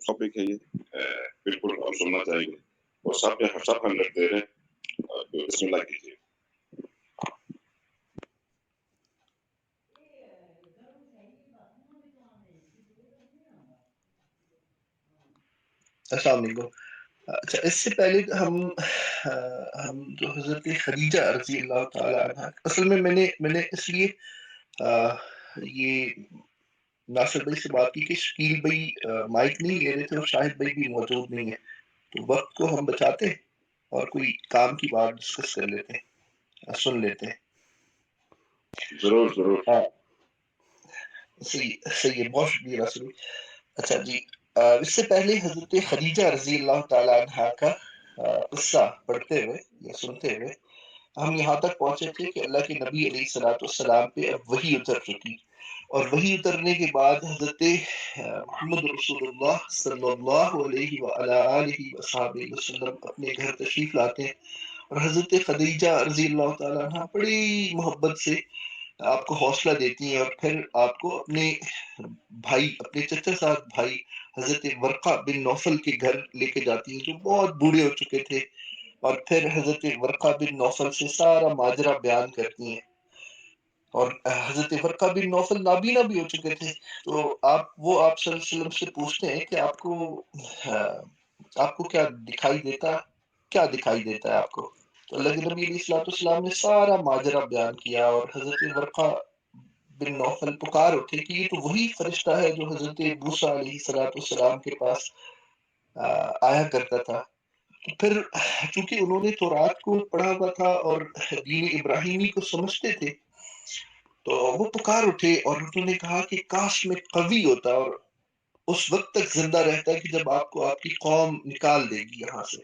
Topic ہے یہ، بالکل ہم سننا چاہیں گے اور سب ہم دے رہے ہیں، بسم اللہ کیجیے۔ السلام علیکم۔ اچھا، اس سے پہلے ہم جو حضرت خدیجہ رضی اللہ تعالی عنہ، اصل میں میں نے اس لیے یہ ناصر بھائی سے بات کی کہ شکیل بھائی مائک نہیں لے رہے تھے اور شاہد بھائی بھی موجود نہیں ہے، تو وقت کو ہم بچاتے اور کوئی کام کی بات ڈسکس کر لیتے ہیں، سن لیتے ہیں۔ ضرور ضرور۔ صحیح ہے، بہت شکریہ ناصر بھائی۔ اچھا جی، اس سے پہلے حضرت خدیجہ رضی اللہ تعالی عنہ کا قصہ پڑھتے ہوئے یا سنتے ہوئے ہم یہاں تک پہنچے تھے کہ اللہ کے نبی علیہ الصلوۃ والسلام پہ اب وحی اتر چکی، اور وحی اترنے کے بعد حضرت محمد رسول اللہ صلی اللہ علیہ وآلہ آلہ وصحبہ وسلم اپنے گھر تشریف لاتے ہیں، اور حضرت خدیجہ رضی اللہ تعالی عنہ بڑی محبت سے آپ کو حوصلہ دیتی ہیں، اور پھر آپ کو اپنے بھائی، اپنے چچا صاحب بھائی حضرت ورقہ بن نوفل کے گھر لے کے جاتی ہیں، جو بہت بوڑھے ہو چکے تھے، اور پھر حضرت ورقہ بن نوفل سے سارا ماجرا بیان کرتی ہیں، اور حضرت ورقہ بن نوفل نابینا بھی ہو چکے تھے، تو وہ آپ صلی اللہ علیہ وسلم سے پوچھتے ہیں کہ آپ کو کیا دکھائی دیتا ہے آپ کو؟ تو اللہ کے نبی علیہ الصلوۃ والسلام نے سارا ماجرا بیان کیا، اور حضرت ورقہ بن نوفل پکار اٹھے کہ یہ تو وہی فرشتہ ہے جو حضرت موسیٰ علیہ السلام کے پاس آیا کرتا تھا۔ تو پھر چونکہ انہوں نے تورات کو پڑھا ہوا تھا اور دین ابراہیمی کو سمجھتے تھے، تو وہ پکار اٹھے اور انہوں نے کہا کہ کاش میں قوی ہوتا اور اس وقت تک زندہ رہتا ہے کہ جب آپ کو آپ کی قوم نکال دے گی یہاں سے۔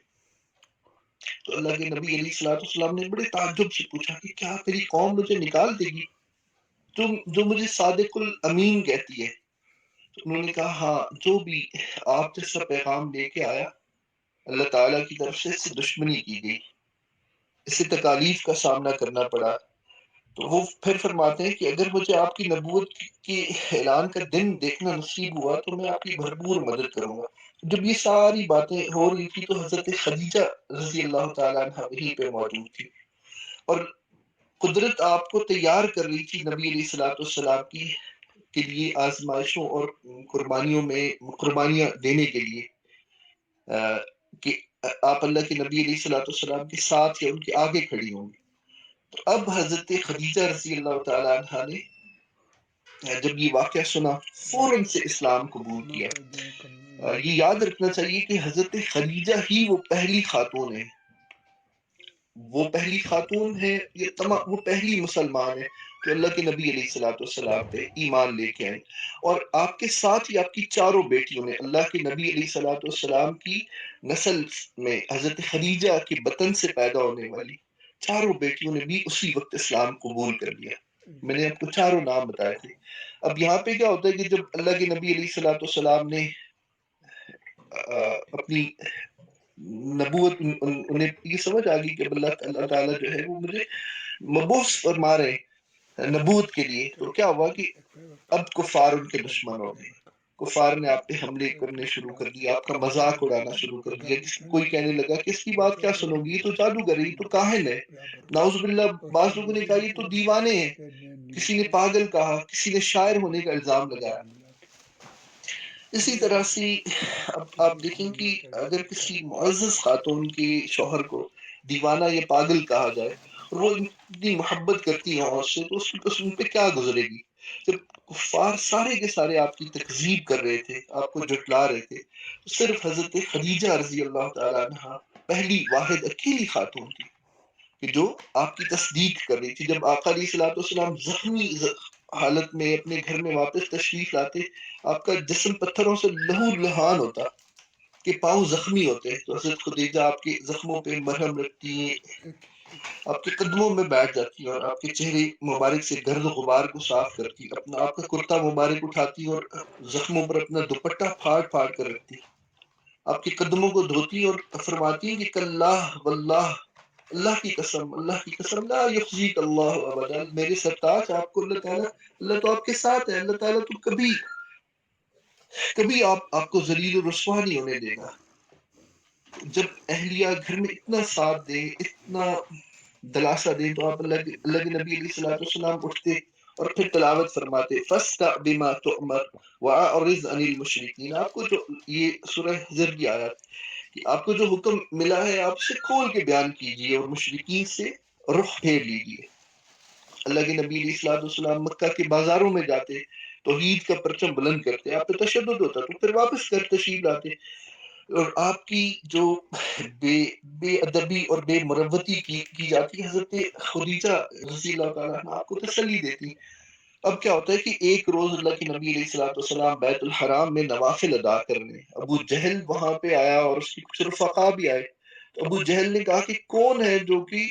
تو اللہ کے نبی علیہ الصلوۃ والسلام نے بڑے تعجب سے پوچھا کہ کیا تیری قوم مجھے نکال دے گی جو مجھے صادق الامین کہتی ہے؟ تو انہوں نے کہا ہاں، جو بھی آپ جیسا پیغام لے کے آیا اللہ تعالیٰ کی طرف سے اس سے دشمنی کی گئی، اس سے تکالیف کا سامنا کرنا پڑا۔ تو وہ پھر فرماتے ہیں کہ اگر مجھے آپ کی نبوت کے اعلان کا دن دیکھنا نصیب ہوا تو میں آپ کی بھرپور مدد کروں گا۔ جب یہ ساری باتیں ہو رہی تھی تو حضرت خدیجہ رضی اللہ تعالیٰ عنہ وہیں پہ موجود تھی، اور قدرت آپ کو تیار کر رہی تھی نبی علیہ الصلوۃ والسلام کے لیے آزمائشوں اور قربانیاں دینے کے لیے، کہ آپ اللہ کے نبی علیہ الصلوۃ والسلام کے ساتھ یا ان کے آگے کھڑی ہوں گی۔ تو اب حضرت خدیجہ رضی اللہ تعالیٰ عنہ نے جب یہ واقعہ سنا فوراً سے اسلام قبول کیا۔ یہ یاد رکھنا چاہیے کہ حضرت خدیجہ ہی وہ پہلی خاتون ہے، وہ پہلی مسلمان ہے جو اللہ کے نبی علیہ الصلوۃ والسلام پہ ایمان لے کے آئے، اور آپ کے ساتھ ہی آپ کی چاروں بیٹیوں نے اللہ کے نبی علیہ الصلوۃ والسلام کی نسل میں حضرت خدیجہ کے بطن سے پیدا ہونے والی چاروں بیٹیوں نے بھی اسی وقت اسلام قبول کر لیا۔ میں نے آپ کو چاروں نام بتائے تھے۔ اب یہاں پہ کیا ہوتا ہے کہ جب اللہ کے نبی علیہ الصلوۃ والسلام نے اپنی نبوت، انہیں یہ سمجھ آ گئی کہ اللہ تعالیٰ جو ہے وہ مجھے مبعوث فرما رہے نبوت کے لیے، تو کیا ہوا کہ اب کفار ان کے دشمن ہو گئے، کفار نے آپ پہ حملے کرنے شروع کر دیے، آپ کا مذاق اڑانا شروع کر دیا۔ کوئی کہنے لگا کہ اس کی بات کیا سنو گی، یہ تو جادوگر ہے، یہ تو کاہن ہے، نعوذ باللہ۔ بعض لوگوں نے کہا یہ تو دیوانے ہیں، کسی نے پاگل کہا، کسی نے شاعر ہونے کا الزام لگایا۔ اسی طرح سے اب آپ دیکھیں کہ اگر کسی معزز خاتون کے شوہر کو دیوانہ یا پاگل کہا جائے اور وہ اتنی محبت کرتی ہے اس سے، تو اس پہ کیا گزرے گی؟ جب کفار سارے کے سارے آپ کی تکذیب کر رہے تھے، آپ کو جھٹلا رہے تھے، تو صرف حضرت خدیجہ رضی اللہ تعالیٰ عنہ پہلی واحد اکیلی خاتون تھی کہ جو آپ کی تصدیق کر رہی تھی۔ جب آقا علیہ الصلوۃ والسلام زخمی حالت میں اپنے گھر میں واپس تشریف لاتے، آپ کا جسم پتھروں سے لہو لہان ہوتا کہ پاؤں زخمی ہوتے، تو حضرت خدیجہ آپ کے زخموں پہ مرہم رکھتی ہیں، آپ کے قدموں میں بیٹھ جاتی اور آپ کے چہرے مبارک سے گرد و غبار کو صاف کرتی، آپ کا کرتا مبارک اٹھاتی اور زخموں پر اپنا دوپٹہ پھاڑ پھاڑ کر رکھتی، آپ کے قدموں کو دھوتی اور فرماتی کہ کاللہ واللہ، اللہ کی قسم لا یخزیک اللہ ابدا، میرے سرتاج آپ کو اللہ تو آپ کے ساتھ ہے، اللہ تعالیٰ تو کبھی کبھی آپ کو ذلیل و رسوا نہیں ہونے دے گا. جب اہلیہ گھر میں اتنا ساتھ دیں، اتنا دلاسا دیں، تو آپ اللہ کے نبی علیہ الصلوۃ والسلام اٹھتے اور پھر تلاوت فرماتے فَاسْتَعْ بِمَا تُؤْمَرُ وَأَعْرِضْ عَنِ الْمُشْرِكِينَ. آپ کو جو یہ سورہ حجر کی آیات کہ آپ کو جو حکم ملا ہے آپ سے کھول کے بیان کیجئے اور مشرکین سے رخ پھیر لیجئے. اللہ کے نبی علیہ الصلوۃ والسلام مکہ کے بازاروں میں جاتے، توحید کا پرچم بلند کرتے، آپ پہ تشدد ہوتا تو پھر واپس کر تشریف لاتے. اور آپ کی جو بے ادبی اور بے مروتی کی جاتی، حضرت خدیجہ رضی اللہ تعالیٰ عنہ آپ کو تسلی دیتی. اب کیا ہوتا ہے کہ ایک روز اللہ کے نبی علیہ الصلوۃ والسلام بیت الحرام میں نوافل ادا کرنے، ابو جہل وہاں پہ آیا اور اس کی کچھ رفقا بھی آئے. تو ابو جہل نے کہا کہ کون ہے جو کہ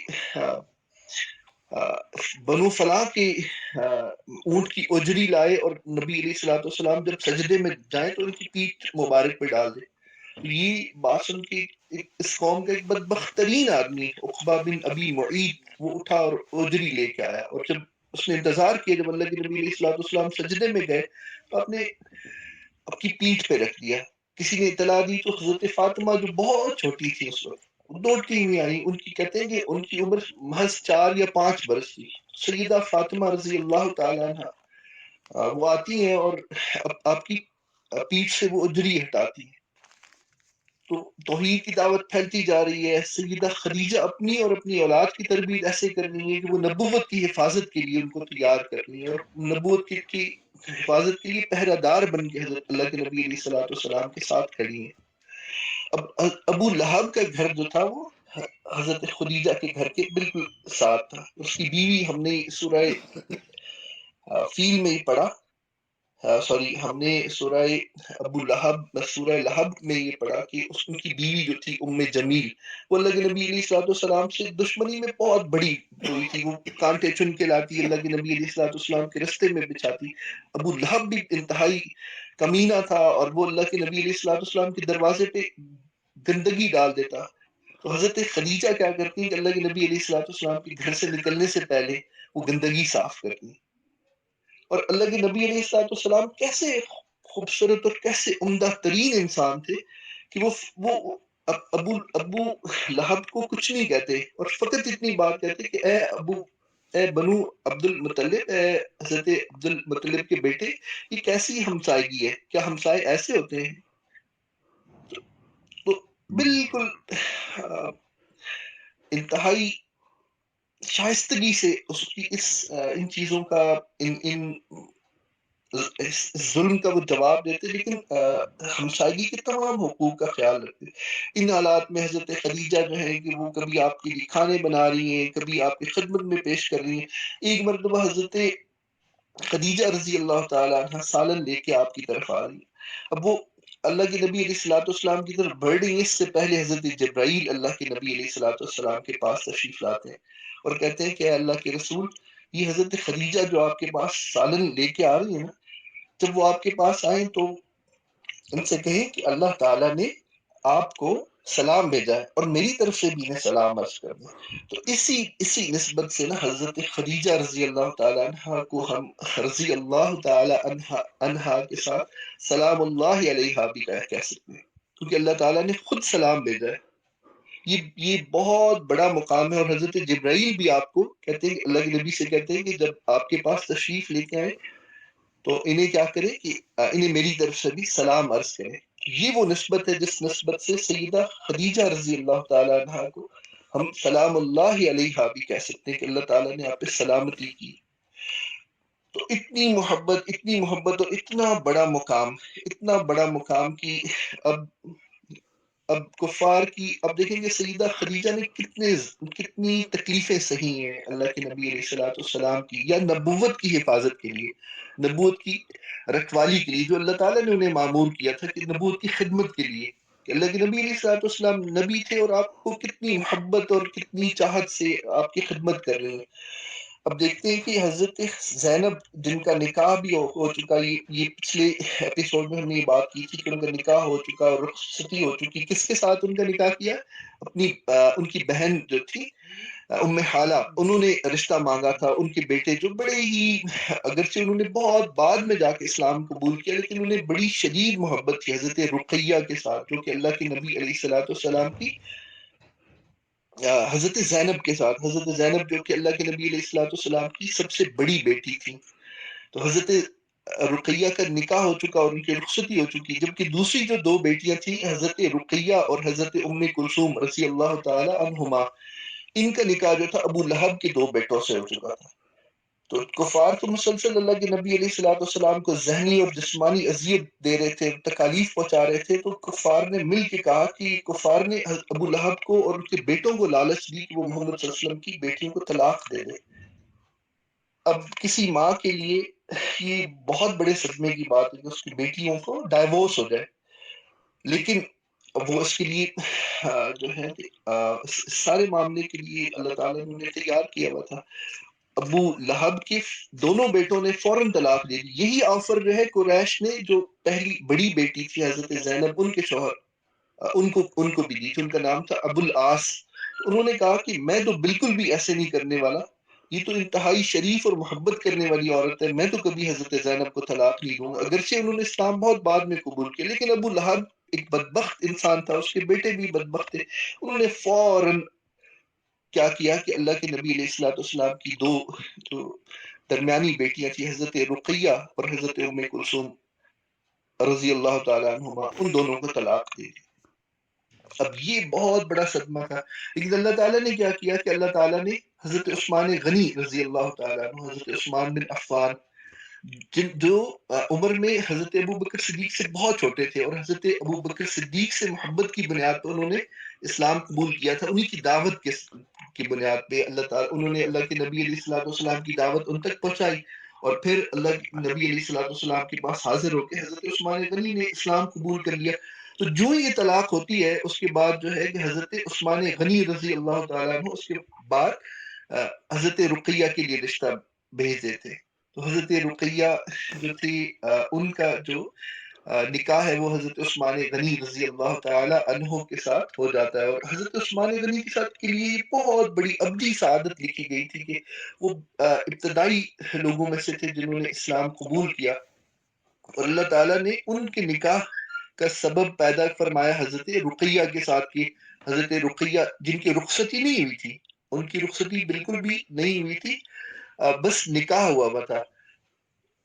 بنو فلاں کی اونٹ کی اجری لائے اور نبی علیہ الصلوۃ والسلام جب سجدے میں جائیں تو ان کی پیٹھ مبارک پہ ڈال دے. یہ بات سن کے اس قوم کا ایک بدبخت ترین آدمی عقبہ بن ابی معیط وہ اٹھا اور اجری لے کے آیا. اور جب اس نے انتظار کیا، جب اللہ کے نبی علیہ الصلوۃ والسلام سجدے میں گئے تو آپ نے اپنی پیٹھ پہ رکھ دیا. کسی نے اطلاع دی تو حضرت فاطمہ جو بہت چھوٹی تھی اس وقت دوڑتی ہوئی آئی. ان کی کہتے ہیں کہ ان کی عمر محض 4 یا 5 برس تھی. سیدہ فاطمہ رضی اللہ تعالی عنہ وہ آتی ہیں اور آپ کی پیٹھ سے وہ اجری ہٹاتی ہیں. تو توحید کی دعوت پھیلتی جا رہی ہے. سیدہ خدیجہ اپنی اور اپنی اولاد کی تربیت ایسے کر رہی ہے کہ وہ نبوت کی حفاظت کے لیے ان کو تیار کر رہی ہے، اور نبوت کی حفاظت کے لیے پہرہ دار بن کے حضرت اللہ کے نبی علیہ الصلوۃ والسلام کے ساتھ کھڑی ہیں. اب ابو لہب کا گھر جو تھا وہ حضرت خدیجہ کے گھر کے بالکل ساتھ تھا. اس کی بیوی ہم نے سورہ فیل میں ہی پڑھا، ہم نے سورہ ابو لہب سورہ لہب میں یہ پڑھا کہ ان کی بیوی جو تھی ام جمیل وہ اللہ کے نبی علیہ الصلوۃ والسلام سے دشمنی میں بہت بڑی ہوئی تھی. وہ کانٹے چن کے لاتی، اللہ کے نبی علیہ الصلوۃ والسلام کے رستے میں بچھاتی. ابو لہب بھی انتہائی کمینہ تھا اور وہ اللہ کے نبی علیہ الصلوۃ والسلام کے دروازے پہ گندگی ڈال دیتا. تو حضرت خدیجہ کیا کرتی ہیں کہ اللہ کے نبی علیہ الصلوۃ والسلام کے گھر سے نکلنے سے پہلے وہ گندگی صاف کرتی. اور اللہ کے نبی علیہ الصلوۃ والسلام کیسے خوبصورت اور کیسے عمدہ ترین انسان تھے کہ وہ ابو لہب کو کچھ نہیں کہتے اور فقط اتنی بات کہتے کہ اے بنو عبد المطلب، اے حضرت عبد المطلب کے بیٹے، یہ کیسی ہمسائیگی ہے؟ کیا ہمسائے ایسے ہوتے ہیں؟ تو بالکل انتہائی شائستگی سے اس کی ان چیزوں کا ان ظلم کا وہ جواب دیتے، لیکن ہمسائیگی کے تمام حقوق کا خیال رکھتے. ان حالات میں حضرت خدیجہ جو ہے کہ وہ کبھی آپ کے لیے کھانے بنا رہی ہیں، کبھی آپ کی خدمت میں پیش کر رہی ہیں. ایک مرتبہ حضرت خدیجہ رضی اللہ تعالیٰ عنہ سالن لے کے آپ کی طرف آ رہی ہے. اب وہ اللہ کے نبی علیہ الصلوۃ والسلام کی طرف بڑھ رہی ہیں، اس سے پہلے حضرت جبرائیل اللہ کے نبی علیہ الصلوۃ والسلام کے پاس تشریف لاتے ہیں اور کہتے ہیں کہ اے اللہ کے رسول، یہ حضرت خدیجہ جو آپ کے پاس سالن لے کے آ رہی ہے نا، جب وہ آپ کے پاس آئیں تو ان سے کہیں کہ اللہ تعالیٰ نے آپ کو سلام بھیجا ہے اور میری طرف سے بھی انہیں سلام عرض کر دیں. تو اسی نسبت سے نا حضرت خدیجہ رضی اللہ تعالیٰ عنہ کو ہم رضی اللہ تعالیٰ عنہ کے ساتھ سلام اللہ علیہ بھی کہہ سکتے ہیں، کیونکہ اللہ تعالیٰ نے خود سلام بھیجا ہے. یہ بہت بڑا مقام ہے. اور حضرت جبرائیل بھی آپ کو کہتے ہیں، اللہ کے نبی سے کہتے ہیں کہ جب آپ کے پاس تشریف لے کے آئے تو انہیں کیا کرے کہ انہیں میری طرف سے بھی سلام عرض کرے. یہ وہ نسبت ہے جس نسبت سے سیدہ خدیجہ رضی اللہ تعالیٰ عنہ کو ہم سلام اللہ علیہ بھی کہہ سکتے ہیں کہ اللہ تعالیٰ نے آپ پہ سلامتی کی. تو اتنی محبت اور اتنا بڑا مقام کی اب کفار کی اب دیکھیں گے سیدہ خدیجہ نے کتنی تکلیفیں سہی ہیں اللہ کے نبی علیہ الصلوۃ والسلام کی، یا نبوت کی حفاظت کے لیے، نبوت کی رکھوالی کے لیے، جو اللہ تعالیٰ نے انہیں معمور کیا تھا کہ نبوت کی خدمت کے لیے، کہ اللہ کے نبی علیہ الصلوۃ والسلام نبی تھے اور آپ کو کتنی محبت اور کتنی چاہت سے آپ کی خدمت کر رہے ہیں. اب دیکھتے ہیں کہ حضرت زینب جن کا نکاح بھی ہو چکا، یہ پچھلے ایپیسوڈ میں ہم نے یہ بات کی تھی کہ ان کا نکاح ہو چکا اور رخصتی ہو چکی. کس کے ساتھ ان کا نکاح کیا؟ ان کی بہن جو تھی ام حالہ، انہوں نے رشتہ مانگا تھا. ان کے بیٹے جو بڑے ہی، اگرچہ انہوں نے بہت بعد میں جا کے اسلام قبول کیا، لیکن انہیں بڑی شدید محبت تھی حضرت رقیہ کے ساتھ، جو کہ اللہ کے نبی علیہ الصلوۃ والسلام کی حضرت زینب کے ساتھ. حضرت زینب جو کہ اللہ کے نبی علیہ الصلوۃ والسلام کی سب سے بڑی بیٹی تھی. تو حضرت رقیہ کا نکاح ہو چکا اور ان کی رخصتی ہو چکی، جبکہ دوسری جو دو بیٹیاں تھیں حضرت رقیہ اور حضرت ام کلثوم رضی اللہ تعالی عنہما، ان کا نکاح جو تھا ابو لہب کے دو بیٹوں سے ہو چکا تھا. تو کفار تو مسلسل اللہ کے نبی علیہ الصلوۃ والسلام کو ذہنی اور جسمانی اذیت دے رہے تھے، تکالیف پہنچا رہے تھے. تو کفار نے مل کے کہا کہ کفار نے ابو لہب کو اور ان کے بیٹوں کو لالچ دی کہ وہ محمد صلی اللہ علیہ وسلم کی بیٹیوں کو طلاق دے دے. اب کسی ماں کے لیے یہ بہت بڑے صدمے کی بات ہے کہ اس کی بیٹیوں کو ڈائیورس ہو جائے، لیکن وہ اس کے لیے جو ہے سارے معاملے کے لیے اللہ تعالیٰ نے انہیں تیار کیا ہوا تھا. ابو لہب کے دونوں بیٹوں نے فوراً طلاق دے دی. یہی آفر جو ہے قریش نے جو پہلی بڑی بیٹی تھی حضرت زینب، ان کے شوہر ان کو بھی دی تھی. ان کا نام تھا ابو العاص. انہوں نے کہا کہ میں تو بالکل بھی ایسے نہیں کرنے والا، یہ تو انتہائی شریف اور محبت کرنے والی عورت ہے، میں تو کبھی حضرت زینب کو طلاق نہیں دوں گا. اگرچہ انہوں نے اسلام بہت بعد میں قبول کیا، لیکن ابو لہب ایک بدبخت انسان تھا، اس کے بیٹے بھی بدبخت تھے. انہوں نے فوراً کیا کیا کہ اللہ کے نبی علیہ الصلوۃ والسلام کی دو جو درمیانی بیٹیاں تھیں حضرت رقیہ اور حضرت ام کلثوم رضی اللہ تعالیٰ عنہما، ان دونوں کو طلاق دے دی. اب یہ بہت بڑا صدمہ تھا. لیکن اللہ تعالیٰ نے کیا کیا کہ اللہ تعالیٰ نے حضرت عثمان غنی رضی اللہ تعالیٰ عنہ، حضرت عثمان بن عفان، جو عمر میں حضرت ابو بکر صدیق سے بہت چھوٹے تھے اور حضرت ابو بکر صدیق سے محبت کی بنیاد پر انہوں نے اسلام قبول کیا تھا. انہی کی دعوت کی بنیاد پہ اللہ تعالیٰ انہوں نے اللہ کے نبی علیہ الصلوۃ والسلام کی دعوت ان تک پہنچائی، اور پھر اللہ کے نبی علیہ الصلوۃ والسلام کے پاس حاضر ہو کے حضرت عثمان غنی نے اسلام قبول کر لیا. تو جو یہ طلاق ہوتی ہے اس کے بعد جو ہے کہ حضرت عثمان غنی رضی اللہ تعالیٰ عنہ اس کے بعد حضرت رقیہ کے لیے رشتہ بھیج دیتے. تو حضرت رقیہ جو تھی ان کا جو نکاح ہے وہ حضرت عثمان غنی رضی اللہ تعالی عنہ کے ساتھ ہو جاتا ہے. اور حضرت عثمان غنی کے ساتھ کے لیے بہت بڑی ابدی سعادت لکھی گئی تھی کہ وہ ابتدائی لوگوں میں سے تھے جنہوں نے اسلام قبول کیا، اور اللہ تعالیٰ نے ان کے نکاح کا سبب پیدا فرمایا حضرت رقیہ کے ساتھ کی. حضرت رقیہ جن کی رخصتی نہیں ہوئی تھی، ان کی رخصتی بالکل بھی نہیں ہوئی تھی، بس نکاح ہوا ہوا تھا.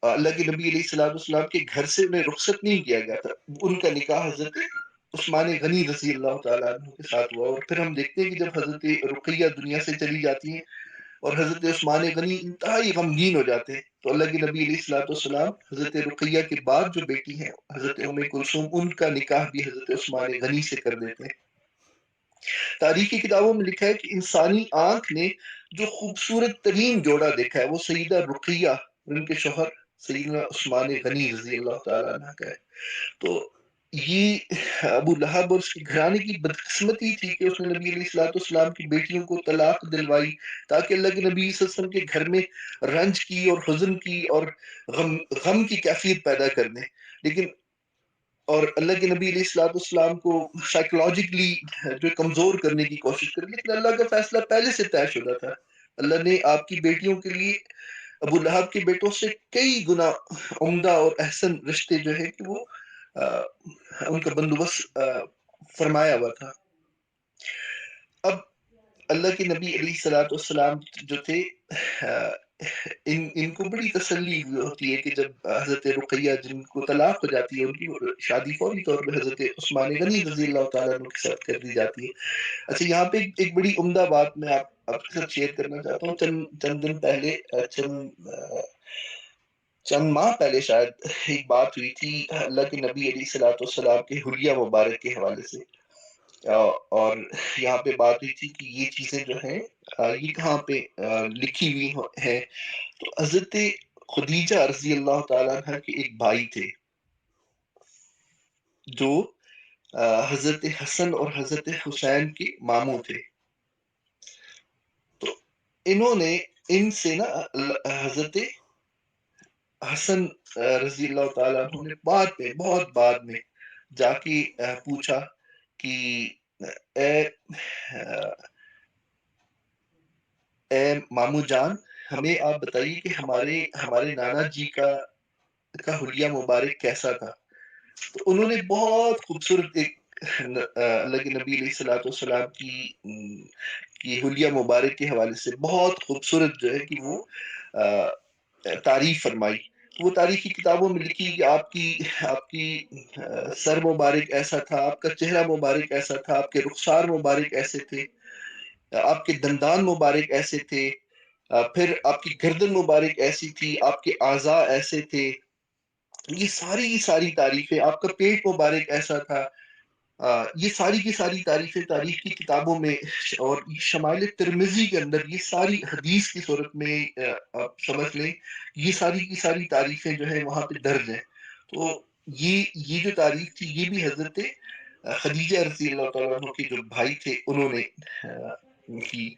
اللہ کے نبی علیہ الصلوۃ والسلام کے گھر سے انہیں رخصت نہیں کیا گیا تھا. ان کا نکاح حضرت عثمان غنی رضی اللہ تعالیٰ عنہ کے ساتھ ہوا. اور پھر ہم دیکھتے ہیں کہ جب حضرت رقیہ دنیا سے چلی جاتی ہیں اور حضرت عثمان غنی انتہائی غمگین ہو جاتے ہیں، تو اللہ کے نبی علیہ الصلوۃ والسلام حضرت رقیہ کے بعد جو بیٹی ہیں حضرت ام کلثوم، ان کا نکاح بھی حضرت عثمان غنی سے کر دیتے ہیں. تاریخی کتابوں میں لکھا ہے کہ انسانی آنکھ نے جو خوبصورت ترین جوڑا دیکھا ہے وہ سیدہ رقیہ اور ان کے شوہر سیدنا عثمان غنی رضی اللہ تعالیٰ عنہ کا ہے. تو یہ ابو لہب اور اس کے گھرانے کی بدقسمتی تھی کہ اس نے نبی علیہ الصلوۃ والسلام کی بیٹیوں کو طلاق دلوائی تاکہ اللہ کے نبی صلی اللہ علیہ وسلم کے گھر میں رنج کی اور حزن کی اور غم کی کیفیت پیدا کر دیں. لیکن اور اللہ کے نبی علیہ الصلوۃ والسلام کو سائیکولوجیکلی جو کمزور کرنے کی کوشش کری، لیکن اللہ کا فیصلہ پہلے سے طے شدہ تھا. اللہ نے آپ کی بیٹیوں کے لیے ابو لہب کے بیٹوں سے کئی گنا عمدہ اور احسن رشتے جو ہے کہ وہ ان کا بندوبست فرمایا ہوا تھا. اب اللہ کے نبی علیہ الصلوۃ والسلام جو تھے ان کو بڑی تسلی ہوتی ہے کہ جب حضرت رقیہ جن کو طلاق ہو جاتی ہے ان کی شادی فوری طور پہ حضرت عثمان غنی رضی اللہ تعالیٰ عنہ کے ساتھ کر دی جاتی ہے. اچھا، یہاں پہ ایک بڑی عمدہ بات میں آپ کے ساتھ شیئر کرنا چاہتا ہوں. چند دن پہلے چند ماہ پہلے شاید ایک بات ہوئی تھی اللہ کے نبی علیہ الصلوۃ والسلام کے حلیہ مبارک کے حوالے سے، اور یہاں پہ بات ہوئی تھی کہ یہ چیزیں جو ہیں یہ کہاں پہ لکھی ہوئی ہیں. تو حضرت خدیجہ رضی اللہ تعالیٰ عنہ کے ایک بھائی تھے جو حضرت حسن اور حضرت حسین کے ماموں تھے. تو انہوں نے ان سے نا حضرت حسن رضی اللہ تعالیٰ عنہ نے بہت بعد میں جا کے پوچھا کہ اے اے مامو جان، ہمیں آپ بتائیے کہ ہمارے نانا جی کا حلیہ مبارک کیسا تھا؟ تو انہوں نے بہت خوبصورت ایک اللہ کے نبی علیہ الصلوۃ والسلام کی حلیہ مبارک کے حوالے سے بہت خوبصورت جو ہے کہ وہ تعریف فرمائی. وہ تاریخی کتابوں میں لکھی کہ آپ کی سر مبارک ایسا تھا، آپ کا چہرہ مبارک ایسا تھا، آپ کے رخسار مبارک ایسے تھے، آپ کے دندان مبارک ایسے تھے، پھر آپ کی گردن مبارک ایسی تھی، آپ کے اعضاء ایسے تھے. یہ ساری تعریفیں، آپ کا پیٹ مبارک ایسا تھا. یہ ساری کی ساری تعریفیں تاریخ کی کتابوں میں اور شمائل ترمذی کے اندر یہ ساری حدیث کی صورت میں آپ سمجھ لیں، یہ ساری کی ساری تعریفیں جو ہیں وہاں پہ درج ہیں. تو یہ جو تعریف تھی یہ بھی حضرت خدیجہ رضی اللہ تعالیٰ عنہ کے جو بھائی تھے انہوں نے کی.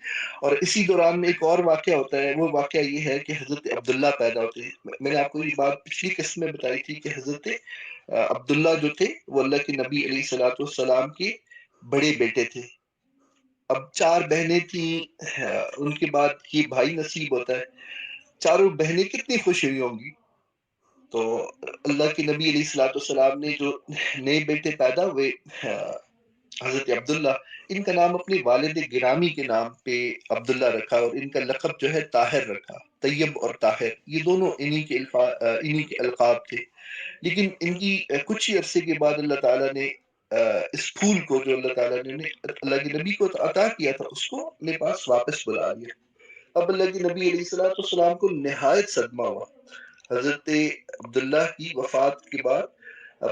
اور اسی دوران میں ایک اور واقعہ ہوتا ہے. وہ واقعہ یہ ہے کہ حضرت عبداللہ پیدا ہوتے ہیں. میں نے آپ کو یہ بات پچھلی قسط میں بتائی تھی کہ حضرت عبداللہ جو تھے وہ اللہ کے نبی علیہ الصلوۃ والسلام کے بڑے بیٹے تھے. اب 4 بہنیں تھیں، ان کے بعد یہ بھائی نصیب ہوتا ہے. چاروں بہنیں کتنی خوش ہوئی ہوں گی. تو اللہ کے نبی علیہ الصلوۃ والسلام نے جو نئے بیٹے پیدا ہوئے حضرت عبداللہ، ان کا نام اپنے والد گرامی کے نام پہ عبداللہ رکھا اور ان کا لقب جو ہے طاہر رکھا. طیب اور طاہر یہ دونوں انہی کے القاب تھے. لیکن ان کی کچھ ہی عرصے کے بعد اللہ تعالیٰ نے اس پھول کو جو اللہ تعالیٰ نے اللہ کے نبی کو عطا کیا تھا اس کو اپنے پاس واپس بلا لیا. اب اللہ کے نبی علیہ الصلوۃ والسلام کو نہایت صدمہ ہوا. حضرت عبداللہ کی وفات کے بعد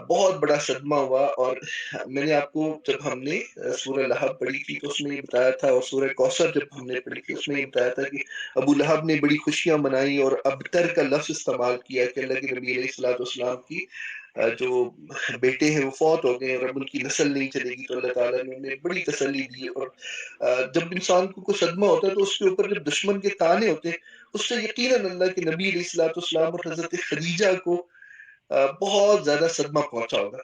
بہت بڑا صدمہ ہوا. اور میں نے آپ کو جب ہم نے سورہ لہب پڑھی تھی تو اس میں یہ بتایا تھا، اور سورہ کوثر جب ہم نے پڑھی تھی اس میں یہ بتایا تھا کہ ابو لہب نے بڑی خوشیاں منائی اور ابتر کا لفظ استعمال کیا کہ اللہ کے نبی علیہ الصلوۃ والسلام کی جو بیٹے ہیں وہ فوت ہو گئے اور اب ان کی نسل نہیں چلے گی. تو اللہ تعالیٰ نے انہیں بڑی تسلی دی. اور جب انسان کو کوئی صدمہ ہوتا ہے تو اس کے اوپر جب دشمن کے طعنے ہوتے ہیں اس سے یقیناً اللہ کے نبی علیہ الصلوۃ والسلام اور حضرت خدیجہ کو بہت زیادہ صدمہ پہنچا ہوگا.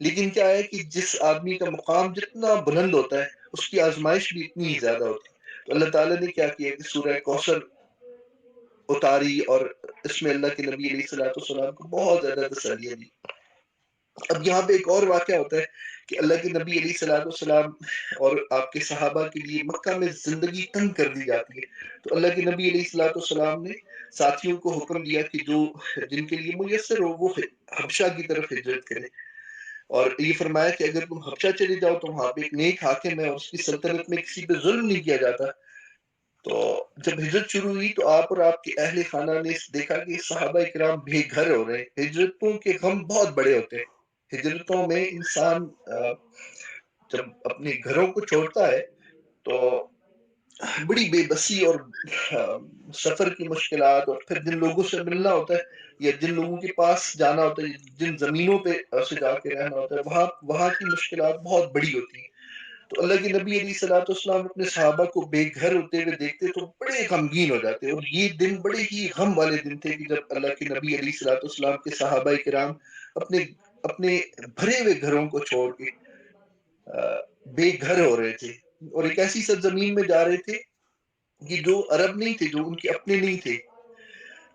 لیکن کیا ہے کہ جس آدمی کا مقام جتنا بلند ہوتا ہے اس کی آزمائش بھی اتنی ہی زیادہ ہوتی ہے. تو اللہ تعالیٰ نے کیا کیا کہ سورہ کوثر اتاری اور اس میں اللہ کے نبی علیہ الصلوۃ والسلام کو بہت زیادہ تسلیاں دی. اب یہاں پہ ایک اور واقعہ ہوتا ہے کہ اللہ کے نبی علیہ الصلوۃ والسلام اور آپ کے صحابہ کے لیے مکہ میں زندگی تنگ کر دی جاتی ہے. تو اللہ کے نبی علیہ الصلوۃ والسلام نے ساتھیوں کو حکم دیا کہ جن کے لیے میسر ہو وہ حبشہ کی طرف ہجرت کرے. اور یہ فرمایا کہ اگر تم حبشہ چلے جاؤ تو وہاں پہ ایک نیک حاکم ہے اور اس کی سلطنت میں کسی پہ ظلم نہیں کیا جاتا. تو جب ہجرت شروع ہوئی تو آپ اور آپ کے اہل خانہ نے دیکھا کہ صحابہ کرام بے گھر ہو رہے ہیں. ہجرتوں کے غم بہت بڑے ہوتے ہیں. ہجرتوں میں انسان جب اپنے گھروں کو چھوڑتا ہے تو بڑی بے بسی اور سفر کی مشکلات اور پھر جن لوگوں سے ملنا ہوتا ہے یا جن لوگوں کے پاس جانا ہوتا ہے، جن زمینوں پہ سے جا کے رہنا ہوتا ہے، وہاں کی مشکلات بہت بڑی ہوتی ہیں. تو اللہ کے نبی علیہ الصلوۃ والسلام اپنے صحابہ کو بے گھر ہوتے ہوئے دیکھتے تو بڑے غمگین ہو جاتے. اور یہ دن بڑے ہی غم والے دن تھے کہ جب اللہ کے نبی علیہ الصلوۃ والسلام کے صحابہ کرام اپنے بھرے ہوئے گھروں کو چھوڑ کے بے گھر ہو رہے تھے اور ایک ایسی سرزمین میں جا رہے تھے کہ جو عرب نہیں تھے، جو ان کے اپنے نہیں تھے.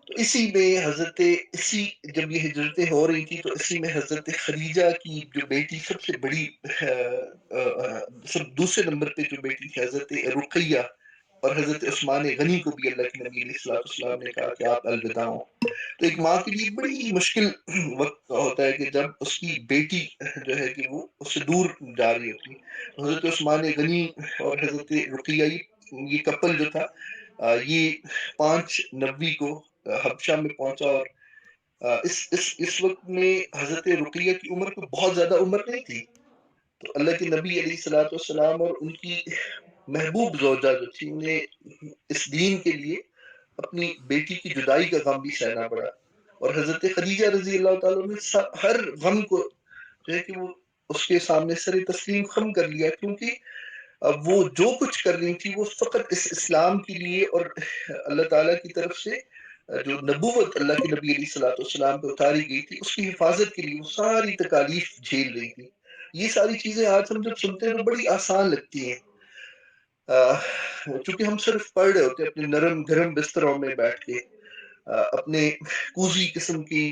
تو اسی میں جب یہ ہجرتیں ہو رہی تھی تو اسی میں حضرت خدیجہ کی جو بیٹی سب سے بڑی دوسرے نمبر پہ جو بیٹی تھی حضرت رقیہ اور حضرت عثمان غنی کو بھی اللہ کے نبی علیہ الصلوۃ والسلام نے کہا کہ آپ الوداع ہوں. تو ایک ماں کے لیے بڑی ہی مشکل وقت ہوتا ہے کہ جب اس کی بیٹی جو ہے کہ وہ اس سے دور جا رہی ہوتی. حضرت عثمان غنی اور حضرت رقیہ یہ کپل جو تھا یہ 5 نوی کو حبشہ میں پہنچا. اور اس وقت میں حضرت رقیہ کی عمر کو بہت زیادہ عمر نہیں تھی. تو اللہ کے نبی علیہ الصلوۃ والسلام اور ان کی محبوب زوجہ جو تھی انہیں اس دین کے لیے اپنی بیٹی کی جدائی کا غم بھی سہنا پڑا. اور حضرت خدیجہ رضی اللہ تعالیٰ نے ہر غم کو جو ہے کہ وہ اس کے سامنے سر تسلیم خم کر لیا، کیونکہ وہ جو کچھ کر رہی تھی وہ فقط اس اسلام کے لیے اور اللہ تعالیٰ کی طرف سے جو نبوت اللہ کے نبی علیہ الصلوۃ والسلام پہ اتاری گئی تھی اس کی حفاظت کے لیے وہ ساری تکالیف جھیل رہی تھی. یہ ساری چیزیں آج ہم جب سنتے ہیں تو بڑی آسان لگتی ہیں، چونکہ ہم صرف پڑھ رہے ہوتے ہیں اپنے نرم گرم بستروں میں بیٹھ کے، اپنے کوزی قسم کی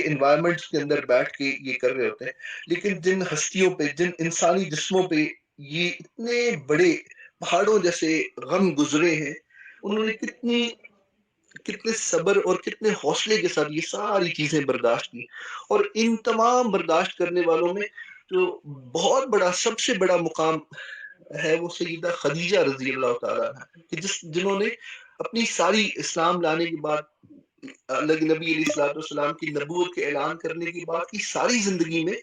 انوائرمنٹس کے اندر بیٹھ کے یہ کر رہے ہوتے ہیں، لیکن جن ہستیوں پہ، جن انسانی جسموں پہ یہ اتنے بڑے پہاڑوں جیسے غم گزرے ہیں، انہوں نے کتنے صبر اور کتنے حوصلے کے ساتھ یہ ساری چیزیں برداشت کی. اور ان تمام برداشت کرنے والوں میں جو بہت بڑا، سب سے بڑا مقام ہے، وہ سیدہ خدیجہ رضی اللہ تعالیٰ عنہ، کہ جنہوں نے اپنی ساری اسلام لانے کے بعد، اللہ کے نبی علیہ الصلوۃ والسلام کی نبوت کے اعلان کرنے کے بعد کی ساری زندگی میں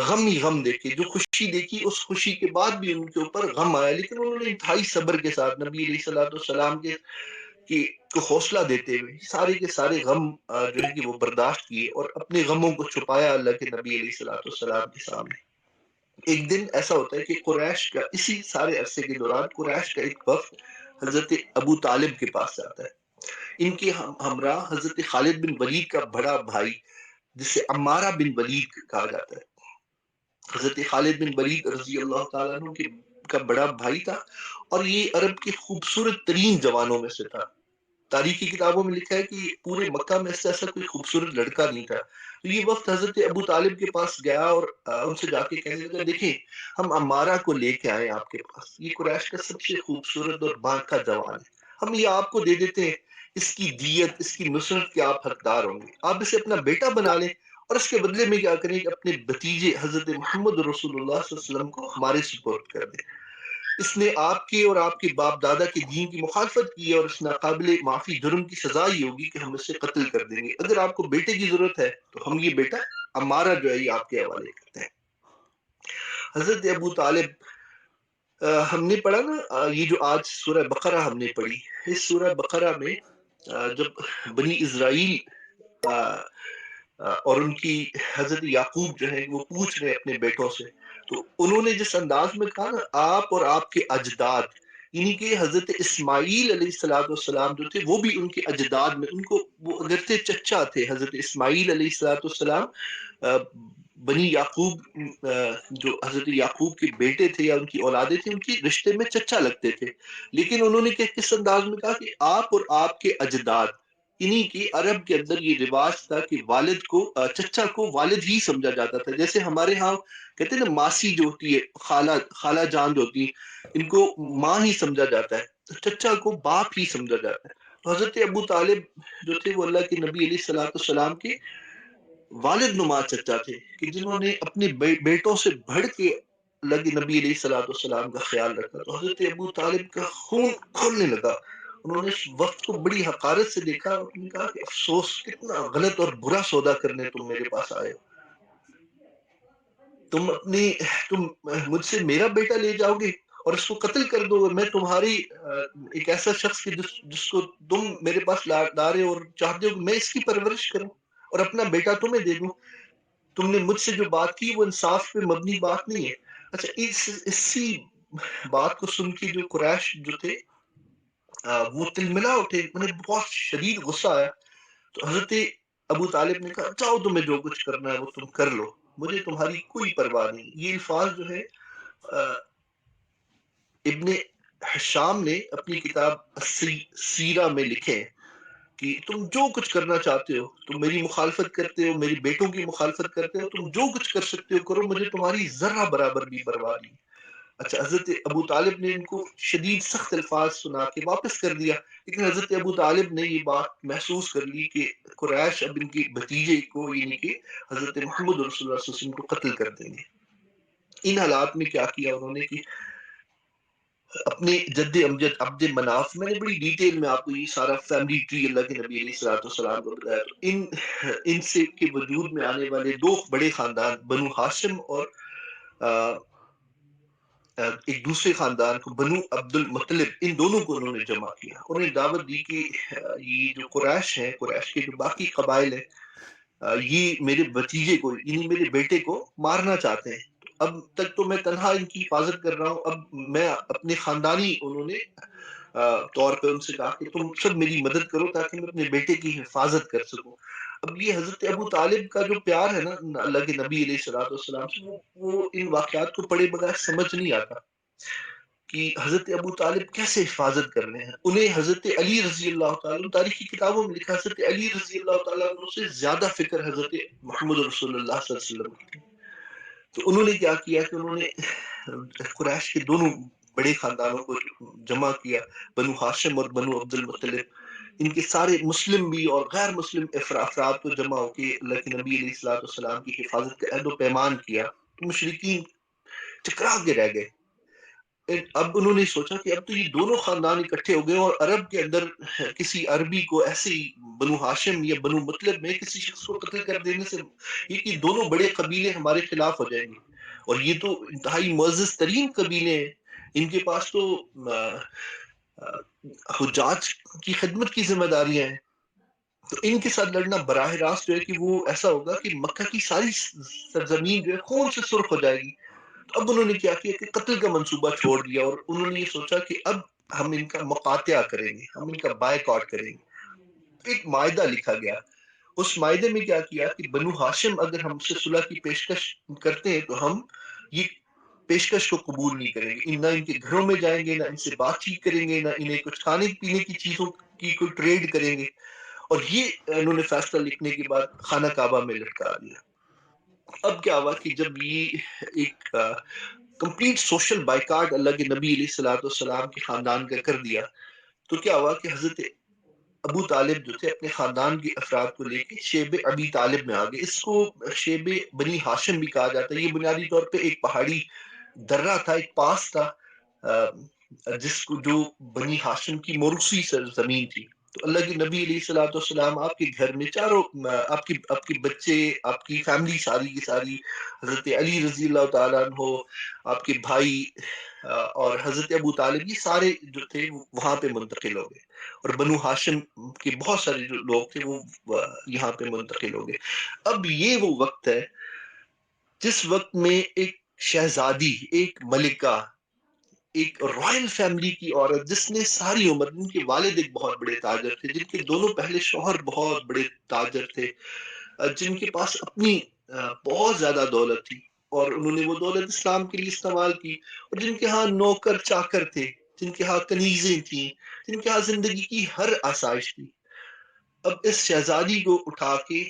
غم ہی غم دیکھے. جو خوشی دیکھی، اس خوشی کے بعد بھی ان کے اوپر غم آیا، لیکن انہوں نے انتہائی صبر کے ساتھ نبی علیہ الصلوۃ والسلام کو حوصلہ دیتے ہوئے سارے کے سارے غم جو ہے کہ وہ برداشت کیے اور اپنے غموں کو چھپایا اللہ کے نبی علیہ الصلوۃ والسلام کے سامنے. ایک دن ایسا ہوتا ہے کہ قریش کا، اسی سارے عرصے کے دوران قریش کا ایک وفد حضرت ابو طالب کے پاس جاتا ہے. ان کے ہمراہ حضرت خالد بن ولید کا بڑا بھائی، جسے عمارہ بن ولید کہا جاتا ہے. حضرت خالد بن ولید رضی اللہ تعالیٰ عنہ کا بڑا بھائی تھا، اور یہ عرب کے خوبصورت ترین جوانوں میں سے تھا. تاریخی کتابوں میں لکھا ہے کہ پورے مکہ میں ایسا کوئی خوبصورت لڑکا نہیں تھا. تو یہ وقت حضرت ابو طالب کے پاس گیا اور ان سے جا کے کہنے لگا، دیکھیں ہم عمارہ کو لے کے آئے آپ کے پاس، یہ قریش کا سب سے خوبصورت اور بانکا جوان ہے، ہم یہ آپ کو دے دیتے ہیں، اس کی دیت، اس کی نصرت کے آپ حقدار ہوں گے، آپ اسے اپنا بیٹا بنا لیں، اور اس کے بدلے میں کیا کریں کہ اپنے بھتیجے حضرت محمد رسول اللہ صلی اللہ علیہ وسلم کو ہمارے سپورٹ کر دیں. اس نے آپ کے اور آپ کے باپ دادا کے دین کی مخالفت کی ہے، اور اس ناقابل معافی جرم کی سزا یہ ہوگی کہ ہم اسے قتل کر دیں گے. اگر آپ کو بیٹے کی ضرورت ہے تو ہم یہ بیٹا عمارہ جو ہے یہ آپ کے حوالے کرتے ہیں. حضرت ابو طالب، ہم نے پڑھا نا، یہ جو آج سورہ بقرہ ہم نے پڑھی، اس سورہ بقرہ میں جب بنی اسرائیل اور ان کی حضرت یعقوب جو ہے وہ پوچھ رہے اپنے بیٹوں سے، تو انہوں نے جس انداز میں کہا نا، آپ اور آپ کے اجداد، یعنی کہ حضرت اسماعیل علیہ السلام والسلام جو تھے وہ بھی ان کے اجداد میں، ان کو وہ اگرچہ چچا تھے، حضرت اسماعیل علیہ السلام والسلام بنی یعقوب، جو حضرت یعقوب کے بیٹے تھے یا ان کی اولادیں تھیں، ان کی رشتے میں چچا لگتے تھے، لیکن انہوں نے کس انداز میں کہا کہ آپ اور آپ کے اجداد، یعنی کہ عرب کے اندر یہ رواج تھا کہ والد کو، چچا کو والد ہی سمجھا جاتا تھا. جیسے ہمارے ہاں کہتے ہیں نا ماسی جو ہوتی ہے، خالہ جان جو ہوتی ہے، ان کو ماں ہی سمجھا جاتا ہے، تو چچا کو باپ ہی سمجھا جاتا ہے. تو حضرت ابو طالب جو تھے وہ اللہ کے نبی علیہ الصلوۃ والسلام کے والد نما چچا تھے، کہ جنہوں نے اپنے بیٹوں سے بڑھ کے اللہ کے نبی علیہ الصلوۃ والسلام کا خیال رکھا. تو حضرت ابو طالب کا خون کھولنے لگا. انہوں نے اس وقت کو بڑی حقارت سے دیکھا اور انہوں نے کہا کہ افسوس، کتنا غلط اور برا سودا کرنے تم میرے پاس آئے ہو. تم مجھ سے میرا بیٹا لے جاؤ گے اور اس کو قتل کر دو گے. میں تمہاری ایک ایسا شخص کی جس کو تم میرے پاس لا رہے ہو اور چاہتے ہو کہ میں اس کی پرورش کروں اور اپنا بیٹا تمہیں دے دوں. تم نے مجھ سے جو بات کی وہ انصاف پہ مبنی بات نہیں ہے. اچھا، اسی بات کو سن کے جو قریش جو تھے وہ تلملا اٹھے، انہیں بہت شدید غصہ آیا. تو حضرت ابو طالب نے کہا، جاؤ تمہیں جو کچھ کرنا ہے وہ تم کر لو، مجھے تمہاری کوئی پرواہ نہیں. یہ الفاظ جو ہے ابن حشام نے اپنی کتاب سیرہ میں لکھے کہ تم جو کچھ کرنا چاہتے ہو، تم میری مخالفت کرتے ہو، میری بیٹوں کی مخالفت کرتے ہو، تم جو کچھ کر سکتے ہو کرو، مجھے تمہاری ذرہ برابر بھی پرواہ نہیں. اچھا، حضرت ابو طالب نے ان کو شدید سخت الفاظ سنا کے واپس کر دیا، لیکن حضرت ابو طالب نے یہ بات محسوس کر لی کہ قریش اب ان کے بھتیجے کو، یعنی کہ حضرت محمد رسول اللہ صلی اللہ علیہ وسلم کو قتل کر دیں گے. ان حالات میں کیا کیا انہوں نے کہ اپنے جد امجد عبد مناف، میں نے بڑی ڈیٹیل میں آپ کو یہ سارا فیملی ٹری اللہ کے نبی علیہ الصلوۃ والسلام کو بتایا. تو ان سے کے وجود میں آنے والے دو بڑے خاندان، بنو ہاشم اور ایک دوسرے خاندان کو بنو عبد المطلب، ان دونوں کو انہوں نے جمع کیا. انہیں دعوت دی کہ یہ جو قریش ہیں، قریش کے جو باقی قبائل ہیں، یہ میرے بھتیجے کو، یعنی میرے بیٹے کو مارنا چاہتے ہیں. اب تک تو میں تنہا ان کی حفاظت کر رہا ہوں، اب میں اپنے خاندانی، انہوں نے طور پہ ان سے کہا کہ تم سب میری مدد کرو تاکہ میں اپنے بیٹے کی حفاظت کر سکوں. اب یہ حضرت ابو طالب کا جو پیار ہے نا اللہ کے نبی علیہ الصلوۃ والسلام سے، وہ ان واقعات کو پڑھے بغیر سمجھ نہیں آتا. کہ حضرت ابو طالب کیسے حفاظت کر رہے ہیں. انہیں حضرت علی رضی اللہ تعالیٰ، تاریخی کتابوں میں لکھا حضرت علی رضی اللہ تعالیٰ عنہ سے زیادہ فکر حضرت محمد رسول اللہ صلی اللہ علیہ وسلم کی. تو انہوں نے کیا کیا کہ انہوں نے قریش کے دونوں بڑے خاندانوں کو جمع کیا، بنو ہاشم اور بنو عبد المطلب. ان کے سارے مسلم بھی اور غیر مسلم افراد کو جمع ہو کے اللہ کے نبی علیہ الصلوۃ والسلام کی حفاظت کا عہد و پیمان کیا. تو مشرکین ٹکرا کے رہ گئے. اب انہوں نے سوچا کہ اب تو یہ دونوں خاندان اکٹھے ہو گئے اور عرب کے اندر کسی عربی کو ایسے ہی بنو ہاشم یا بنو مطلب میں کسی شخص کو قتل کر دینے سے یہ دونوں بڑے قبیلے ہمارے خلاف ہو جائیں گے. اور یہ تو انتہائی معزز ترین قبیلے ہیں، ان کے پاس تو حجاج کی خدمت کی ذمہ داریاں ہیں. تو ان کے ساتھ لڑنا براہ راست جو ہے کہ وہ ایسا ہوگا کہ مکہ کی ساری سرزمین جو ہے خون سے سرخ ہو جائے گی. تو اب انہوں نے کیا کیا کہ قتل کا منصوبہ چھوڑ دیا اور انہوں نے یہ سوچا کہ اب ہم ان کا مقاطعہ کریں گے، ہم ان کا بائیکاٹ کریں گے. ایک معاہدہ لکھا گیا. اس معاہدے میں کیا کیا کہ بنو ہاشم اگر ہم سے صلح کی پیشکش کرتے ہیں تو ہم یہ پیشکش کو قبول نہیں کریں گے، نہ ان کے گھروں میں جائیں گے، نہ ان سے بات چیت کریں گے، نہ انہیں کچھ کھانے پینے کی چیزوں کی کوئی ٹریڈ کریں گے. اور یہ انہوں نے فیصلہ لکھنے کے بعد خانہ کعبہ میں لٹکا دیا. اب کیا ہوا کہ جب یہ ایک کمپلیٹ سوشل بائیکاٹ اللہ کے نبی علیہ الصلوۃ والسلام کے خاندان کا کر دیا، تو کیا ہوا کہ حضرت ابو طالب جو تھے اپنے خاندان کے افراد کو لے کے شیب ابی طالب میں آ گئے. اس کو شیب بنی ہاشم بھی کہا جاتا ہے. یہ بنیادی طور پہ ایک پہاڑی درہ تھا، ایک پاس تھا جس کو جو بنی ہاشم کی موروثی زمین تھی. تو اللہ کے نبی علیہ الصلوۃ والسلام آپ کے گھر میں چاروں آپ کے بچے، آپ کی فیملی ساری کی ساری، حضرت علی رضی اللہ تعالیٰ عنہ، آپ کے بھائی اور حضرت ابو طالب، یہ سارے جو تھے وہاں پہ منتقل ہو گئے. اور بنو ہاشم کے بہت سارے جو لوگ تھے وہ یہاں پہ منتقل ہو گئے. اب یہ وہ وقت ہے جس وقت میں ایک شہزادی، ایک ملکہ، ایک رائل فیملی کی عورت جس نے ساری عمر، جن کے والد ایک بہت بڑے تاجر تھے، جن کے دونوں پہلے شوہر بہت بڑے تاجر تھے، جن کے پاس اپنی بہت زیادہ دولت تھی اور انہوں نے وہ دولت اسلام کے لیے استعمال کی، اور جن کے ہاں نوکر چاکر تھے، جن کے ہاں کنیزیں تھیں، جن کے ہاں زندگی کی ہر آسائش تھی. اب اس شہزادی کو اٹھا کے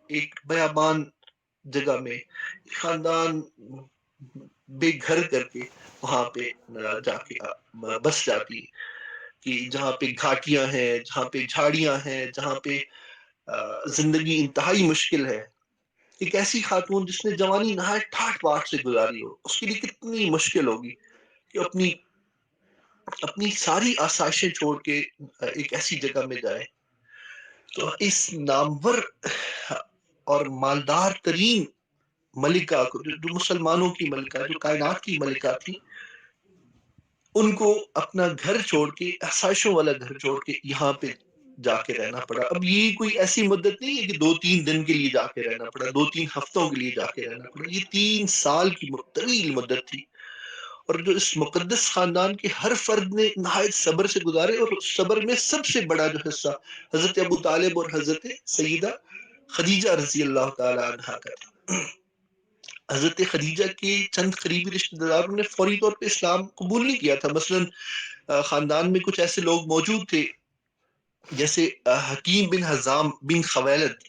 ایک بیابان جگہ میں خاندان بے گھر کر کے وہاں پہ جا کے بس جاتی ہے، کہ جہاں پہ گھاٹیاں ہیں، جہاں پہ جھاڑیاں ہیں، جہاں پہ زندگی انتہائی مشکل ہے. ایک ایسی خاتون جس نے جوانی نہایت ٹھاٹ باٹ سے گزاری ہو، اس کے لیے کتنی مشکل ہوگی کہ اپنی ساری آسائشیں چھوڑ کے ایک ایسی جگہ میں جائے. تو اس نامور اور مالدار ترین ملکہ کو، جو مسلمانوں کی ملکہ، جو کائنات کی ملکہ تھی، ان کو اپنا گھر چھوڑ کے، آسائشوں والا گھر چھوڑ کے یہاں پہ جا کے رہنا پڑا. اب یہ کوئی ایسی مدت نہیں ہے کہ 2-3 دن کے لیے جا کے رہنا پڑا، 2-3 ہفتوں کے لیے جا کے رہنا پڑا. یہ 3 سال کی طویل مدت تھی، اور جو اس مقدس خاندان کے ہر فرد نے نہایت صبر سے گزارے. اور صبر میں سب سے بڑا جو حصہ حضرت ابو طالب اور حضرت سیدہ خدیجہ رضی اللہ تعالی عنہا کا تھا. حضرت خدیجہ کے چند قریبی رشتہ داروں نے فوری طور پہ اسلام قبول نہیں کیا تھا. مثلا خاندان میں کچھ ایسے لوگ موجود تھے جیسے حکیم بن حزام بن خویلد،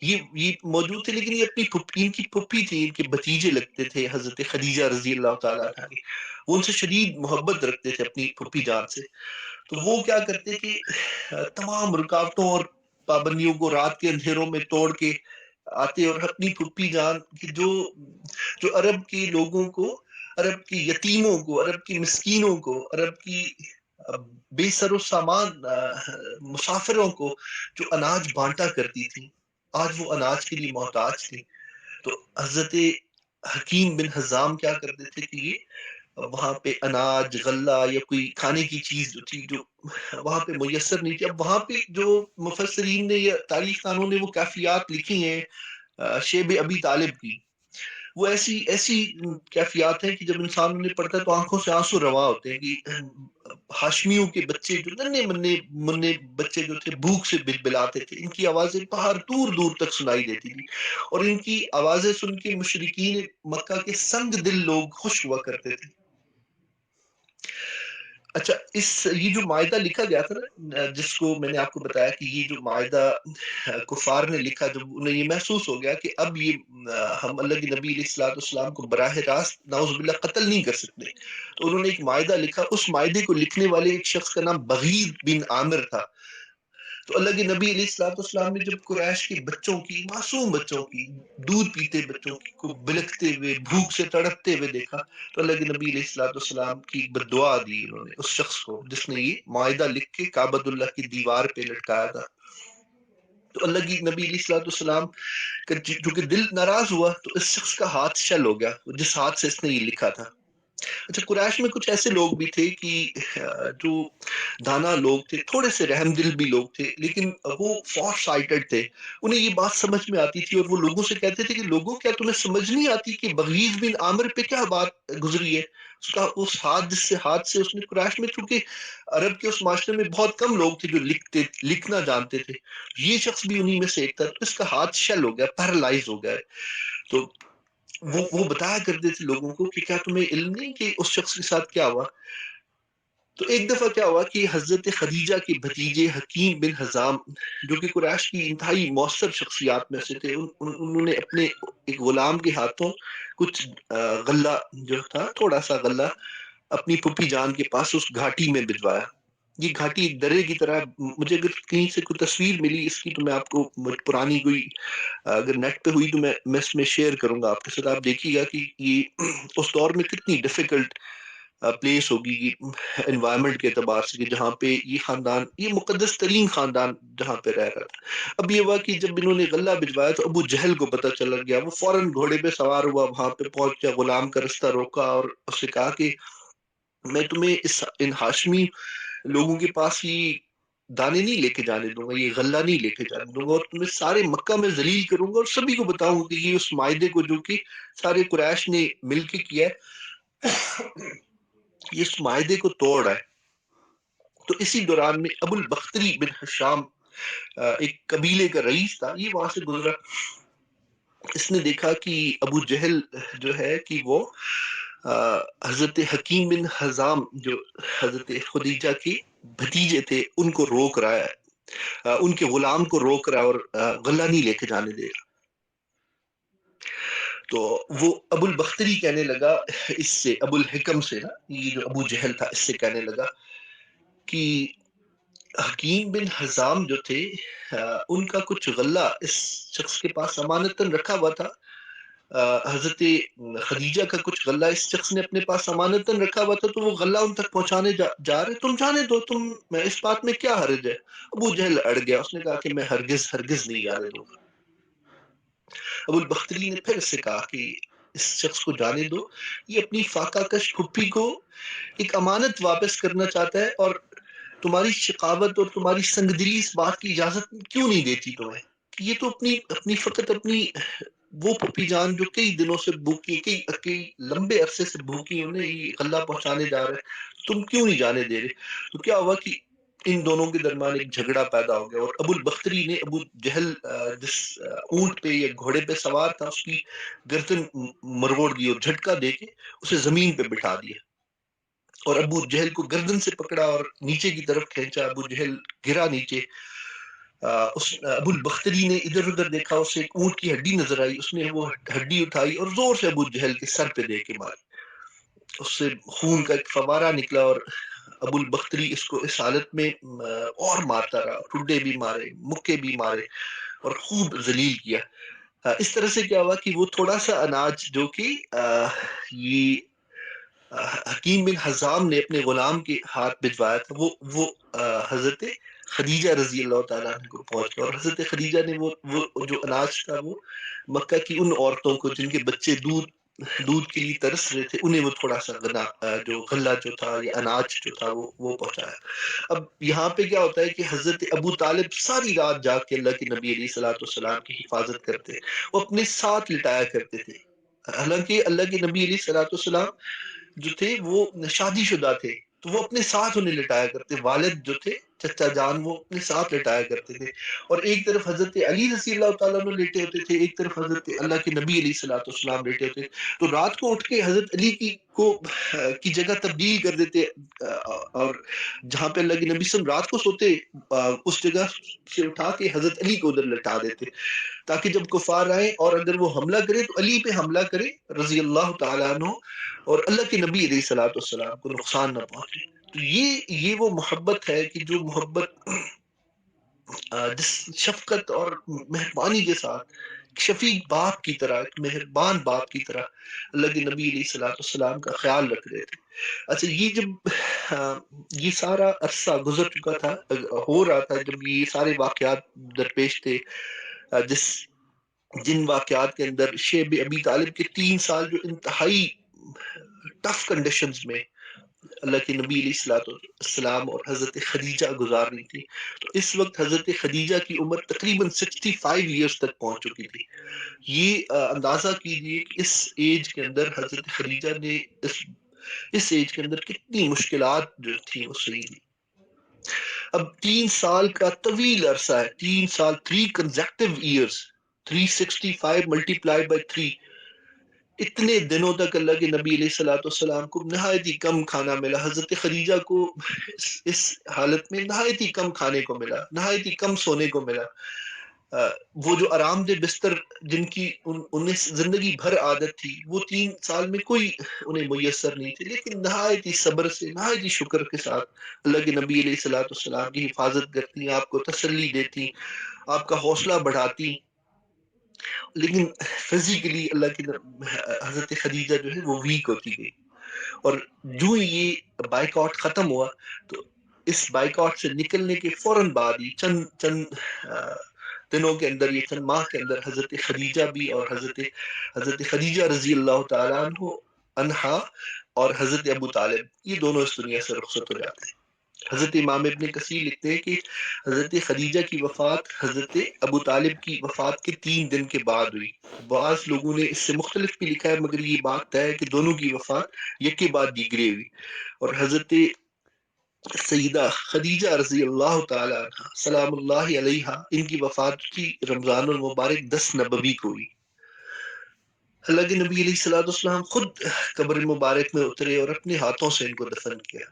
یہ موجود تھے، لیکن یہ ان کی پھپھی تھی، ان کے بھتیجے لگتے تھے حضرت خدیجہ رضی اللہ تعالیٰ عنہ کی. وہ ان سے شدید محبت رکھتے تھے اپنی پھپھی جان سے. تو وہ کیا کرتے کہ تمام رکاوٹوں اور پابندیوں کو رات کے اندھیروں میں توڑ کے آتے اور اپنی پھپھی جان کی جو عرب کے لوگوں کو، عرب کی یتیموں کو، عرب کی مسکینوں کو، عرب کی بے سر و سامان مسافروں کو جو اناج بانٹا کرتی تھی، آج وہ اناج کے لیے محتاج تھی. تو حضرت حکیم بن حزام کیا کرتے تھے کہ یہ وہاں پہ اناج، غلہ یا کوئی کھانے کی چیز جو تھی جو وہاں پہ میسر نہیں تھی. اب وہاں پہ جو مفسرین نے یا تاریخ دانوں نے وہ کیفیات لکھی ہیں شیب ابی طالب کی، وہ ایسی کیفیات ہیں کہ جب انسان انہیں پڑھتا ہے تو آنکھوں سے آنسو رواں ہوتے ہیں. کہ ہاشمیوں کے بچے جو ننھے مننے بچے جو تھے بھوک سے بلبلاتے تھے، ان کی آوازیں باہر دور دور تک سنائی دیتی تھی، اور ان کی آوازیں سن کے مشرکین مکہ کے سنگ دل لوگ خوش ہوا کرتے تھے. اچھا، یہ جو معاہدہ لکھا گیا تھا نا، جس کو میں نے آپ کو بتایا کہ یہ جو معاہدہ کفار نے لکھا، جب انہیں یہ محسوس ہو گیا کہ اب یہ ہم اللہ کے نبی علیہ الصلوۃ والسلام کو براہ راست نعوذ باللہ قتل نہیں کر سکتے، تو انہوں نے ایک معاہدہ لکھا. اس معاہدے کو لکھنے والے ایک شخص کا نام بغیر بن عامر تھا. تو اللہ کے نبی علیہ الصلوۃ والسلام نے جب قریش کے بچوں کی، معصوم بچوں کی، دودھ پیتے بچوں کی کو بلکتے ہوئے بھوک سے تڑپتے ہوئے دیکھا، تو اللہ کے نبی علیہ الصلوۃ والسلام کی بد دعا دی انہوں نے اس شخص کو جس نے یہ معاہدہ لکھ کے کعبۃ اللہ کی دیوار پہ لٹکایا تھا. تو اللہ کی نبی علیہ الصلوۃ والسلام کا جو کہ دل ناراض ہوا، تو اس شخص کا ہاتھ شل ہو گیا جس ہاتھ سے اس نے یہ لکھا تھا. اچھا، قریش میں کچھ ایسے لوگ بھی تھے کہ جو دانا لوگ تھے، تھوڑے سے رحم دل بھی لوگ تھے، لیکن وہ فار سائٹڈ تھے. انہیں یہ بات سمجھ میں آتی تھی اور وہ لوگوں سے کہتے تھے کہ لوگوں، کیا تمہیں سمجھ نہیں آتی کہ بغیض بن عامر پہ کیا بات گزری ہے؟ اس کا اس ہاتھ سے اس نے، قریش میں چونکہ عرب کے اس معاشرے میں بہت کم لوگ تھے جو لکھنا جانتے تھے، یہ شخص بھی انہی میں سے ایک تھا. اس کا ہاتھ شل ہو گیا، پیرالائز ہو گیا. تو وہ بتایا کرتے تھے لوگوں کو کہ کیا تمہیں علم نہیں کہ اس شخص کے ساتھ کیا ہوا؟ تو ایک دفعہ کیا ہوا کہ حضرت خدیجہ کے بھتیجے حکیم بن حزام، جو کہ قریش کی انتہائی مؤثر شخصیات میں سے تھے، انہوں نے اپنے ایک غلام کے ہاتھوں کچھ غلہ جو تھا، تھوڑا سا غلہ، اپنی پھپھی جان کے پاس اس گھاٹی میں بھجوایا. یہ گھاٹی ایک درے کی طرح، مجھے اگر کہیں سے کوئی تصویر ملی اس کی تو میں آپ کو، پرانی کوئی اگر نیٹ پہ ہوئی تو میں اس میں شیئر کروں گا آپ کے ساتھ. آپ دیکھیے گا کہ یہ اس دور میں کتنی ڈیفیکلٹ پلیس ہوگی انوائرمنٹ کے اعتبار سے، کہ جہاں پہ یہ خاندان، یہ مقدس ترین خاندان جہاں پہ رہ رہا تھا. اب یہ ہوا کہ جب انہوں نے غلہ بھجوایا تو ابو جہل کو پتہ چل گیا. وہ فوراً گھوڑے پہ سوار ہوا، وہاں پہ پہنچ گیا، غلام کا رستہ روکا اور اس سے کہا کہ میں تمہیں ان ہاشمی لوگوں کے پاس یہ دانے نہیں لے کے جانے دوں گا، یہ غلہ نہیں لے کے جانے دوں گا، اور تمہیں سارے مکہ میں ذلیل کروں گا اور سبھی کو بتاؤں گا کہ یہ اس معاہدے کو جو کہ سارے قریش نے مل کے کیا ہے، یہ اس معاہدے کو توڑ ہے. تو اسی دوران میں ابو البختری بن حشام، ایک قبیلے کا رئیس تھا، یہ وہاں سے گزرا. اس نے دیکھا کہ ابو جہل جو ہے کہ وہ حضرت حکیم بن حزام جو حضرت خدیجہ کے بھتیجے تھے ان کو روک رہا ہے، ان کے غلام کو روک رہا ہے اور غلہ نہیں لے کے جانے دے رہا. تو وہ ابو البختری کہنے لگا اس سے، ابو الحکم سے نا، یہ جو ابو جہل تھا اس سے کہنے لگا کہ حکیم بن حزام جو تھے ان کا کچھ غلہ اس شخص کے پاس امانتاً رکھا ہوا تھا. حضرت خدیجہ کا کچھ غلہ اس شخص نے اپنے پاس امانتاً رکھا ہوا تھا، تو وہ غلہ ان تک پہنچانے جا رہے، تم جانے دو، تم اس بات میں کیا حرج ہے؟ ابو جہل اڑ گیا، اس نے کہا کہ میں ہرگز نہیں جانے دوں گا. ابو البختری نے پھر اس سے کہا کہ اس شخص کو جانے دو، یہ اپنی فاقہ کش پھپھی کو ایک امانت واپس کرنا چاہتا ہے، اور تمہاری شقاوت اور تمہاری سنگ دلی اس بات کی اجازت کیوں نہیں دیتی تمہیں؟ یہ تو اپنی فقط اپنی وہ پھپھی جان جو کئی دنوں سے بھوکی، کئی لمبے عرصے سے بھوکی، انہیں یہ غلہ پہنچانے جا رہے، تم کیوں نہیں جانے دے رہے؟ تو کیا ہوا کہ ان دونوں کے درمیان ایک جھگڑا پیدا ہو گیا، اور ابو البختری نے ابو جہل جس اونٹ پہ یا گھوڑے پہ سوار تھا اس کی گردن مروڑ دی اور جھٹکا دے کے اسے زمین پہ بٹھا دیا، اور ابو جہل کو گردن سے پکڑا اور نیچے کی طرف کھینچا. ابو جہل گرا نیچے. ابو البختری نے ادھر ادھر دیکھا، اسے ایک اونٹ کی ہڈی نظر آئی، اس نے وہ ہڈی اٹھائی اور زور سے ابو جہل کے سر پہ دے کے ماری. اس سے خون کا ایک فوارہ نکلا اور ابو البختری اس کو اس حالت میں اور مارتا رہا، ٹھڈے بھی مارے، مکے بھی مارے اور خوب ذلیل کیا. اس طرح سے کیا ہوا کہ وہ تھوڑا سا اناج جو کہ یہ حکیم بن حزام نے اپنے غلام کے ہاتھ بھجوایا تھا، وہ حضرت خدیجہ رضی اللہ تعالیٰ عنہ کو پہنچ گیا، اور حضرت خدیجہ نے وہ جو اناج تھا وہ مکہ کی ان عورتوں کو جن کے بچے دودھ کے لیے ترس رہے تھے، انہیں وہ تھوڑا سا غلہ جو تھا یا اناج جو تھا وہ پہنچایا. اب یہاں پہ کیا ہوتا ہے کہ حضرت ابو طالب ساری رات جاگ کے اللہ کے نبی علیہ الصلوۃ والسلام کی حفاظت کرتے، وہ اپنے ساتھ لٹایا کرتے تھے. حالانکہ اللہ کے نبی علیہ الصلوۃ والسلام جو تھے وہ شادی شدہ تھے، تو وہ اپنے ساتھ انہیں لٹایا کرتے. والد جو تھے چچا جان، وہ اپنے ساتھ لٹایا کرتے تھے، اور ایک طرف حضرت علی رضی اللہ تعالیٰ عنہ لیٹے ہوتے تھے، ایک طرف حضرت اللہ کے نبی علیہ الصلوۃ والسلام لیٹے ہوتے. تو رات کو اٹھ کے حضرت علی کی کو کی جگہ تبدیل کر دیتے، اور جہاں پہ اللہ کے نبی صلی اللہ علیہ وسلم رات کو سوتے اس جگہ سے اٹھا کے حضرت علی کو ادھر لٹا دیتے، تاکہ جب کفار آئے اور اگر وہ حملہ کرے تو علی پہ حملہ کرے رضی اللہ تعالیٰ عنہ، اور اللہ کے نبی علیہ الصلوۃ والسلام کو نقصان نہ پہنچے۔ تو یہ وہ محبت ہے کہ جو محبت جس شفقت اور مہربانی کے ساتھ شفیق باپ کی طرح، ایک مہربان باپ کی طرح اللہ کے نبی علیہ الصلوۃ والسلام کا خیال رکھ رہے تھے۔ اچھا، یہ جب یہ سارا عرصہ گزر چکا تھا، ہو رہا تھا، جب یہ سارے واقعات درپیش تھے، جن واقعات کے اندر شیب ابی طالب کے 3 سال جو انتہائی ٹف کنڈیشنز میں اللہ کے نبی علیہ السلام اور حضرت خدیجہ گزار رہی تھی، تو اس وقت حضرت خدیجہ کی عمر تقریباً 65 ایئرز تک پہنچ چکی تھی۔ یہ اندازہ کیجیے کہ اس ایج کے اندر حضرت خدیجہ نے اس ایج کے اندر کتنی مشکلات جو تھیں وہ سہی لی۔ اب 3 سال کا طویل عرصہ ہے، 3 سال، 3 consecutive years، 365 multiplied by 3، اتنے دنوں تک اللہ کے نبی علیہ الصلوۃ والسلام کو نہایت ہی کم کھانا ملا، حضرت خدیجہ کو اس حالت میں نہایت ہی کم کھانے کو ملا، نہایت ہی کم سونے کو ملا۔ وہ جو آرام دہ بستر جن کی انہیں زندگی بھر عادت تھی، وہ 3 سال میں کوئی انہیں میسر نہیں تھی، لیکن نہایت ہی صبر سے، نہایت ہی شکر کے ساتھ اللہ کے نبی علیہ الصلوۃ والسلام کی حفاظت کرتی، آپ کو تسلی دیتی، آپ کا حوصلہ بڑھاتی۔ لیکن فزیکلی اللہ کی حضرت خدیجہ جو ہے وہ ویک ہوتی گئی، اور جو ہی یہ بائیکاٹ ختم ہوا تو اس بائیکاٹ سے نکلنے کے فوراً بعد ہی چند دنوں کے اندر، یہ چند ماہ کے اندر، حضرت خدیجہ بھی اور حضرت خدیجہ رضی اللہ تعالیٰ عنہا اور حضرت ابو طالب، یہ دونوں اس دنیا سے رخصت ہو جاتے ہیں۔ حضرت امام ابن کثیر لکھتے ہیں کہ حضرت خدیجہ کی وفات حضرت ابو طالب کی وفات کے 3 دن کے بعد ہوئی۔ بعض لوگوں نے اس سے مختلف بھی لکھا ہے، مگر یہ بات طے ہے کہ دونوں کی وفات یکے بعد دیگرے ہوئی، اور حضرت سیدہ خدیجہ رضی اللہ تعالی عنہ سلام اللہ علیہا، ان کی وفات کی رمضان المبارک 10 نبوی کو ہوئی۔ اللہ کے نبی علیہ الصلوۃ والسلام خود قبر مبارک میں اترے اور اپنے ہاتھوں سے ان کو دفن کیا۔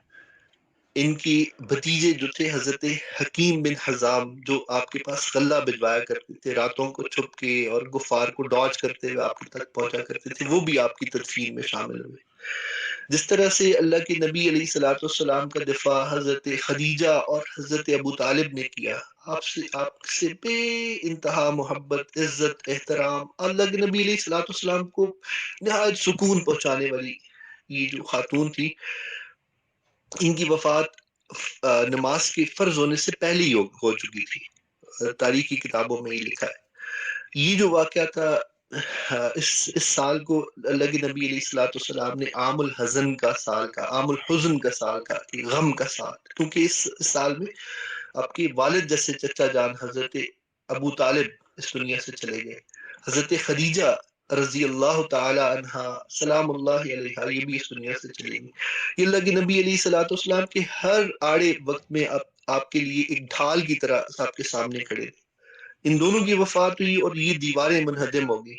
ان کی بھتیجے جو تھے حضرت حکیم بن حزام، جو آپ کے پاس غلہ بھجوایا کرتے تھے راتوں کو چھپ کے اور غفار کو ڈاج کرتے ہوئے آپ تک پہنچا کرتے تھے، وہ بھی آپ کی تدفین میں شامل ہوئے۔ جس طرح سے اللہ کے نبی علیہ الصلوۃ والسلام کا دفاع حضرت خدیجہ اور حضرت ابو طالب نے کیا، آپ سے بے انتہا محبت، عزت، احترام، اللہ کے نبی علیہ الصلوۃ والسلام کو نہایت سکون پہنچانے والی یہ جو خاتون تھی، ان کی وفات نماز کے فرض ہونے سے پہلے ہی ہو چکی تھی، تاریخی کتابوں میں یہ لکھا ہے۔ یہ جو واقعہ تھا، اس سال کو اللہ کے نبی علیہ الصلوۃ والسلام نے عام الحزن کا سال کا، عام الحزن کا سال کا، غم کا سال، کیونکہ اس سال میں آپ کے والد جیسے چچا جان حضرت ابو طالب اس دنیا سے چلے گئے، حضرت خدیجہ رضی اللہ تعالی عنہ سلام اللہ علیہا یہ بھی اس دنیا سے چلے گی۔ یہ اللہ کے نبی علیہ الصلوۃ والسلام کے ہر آڑے وقت میں آپ کے لیے ایک ڈھال کی طرح آپ کے سامنے کھڑے تھے۔ ان دونوں کی وفات ہوئی اور یہ دیواریں منہدم ہو گئی۔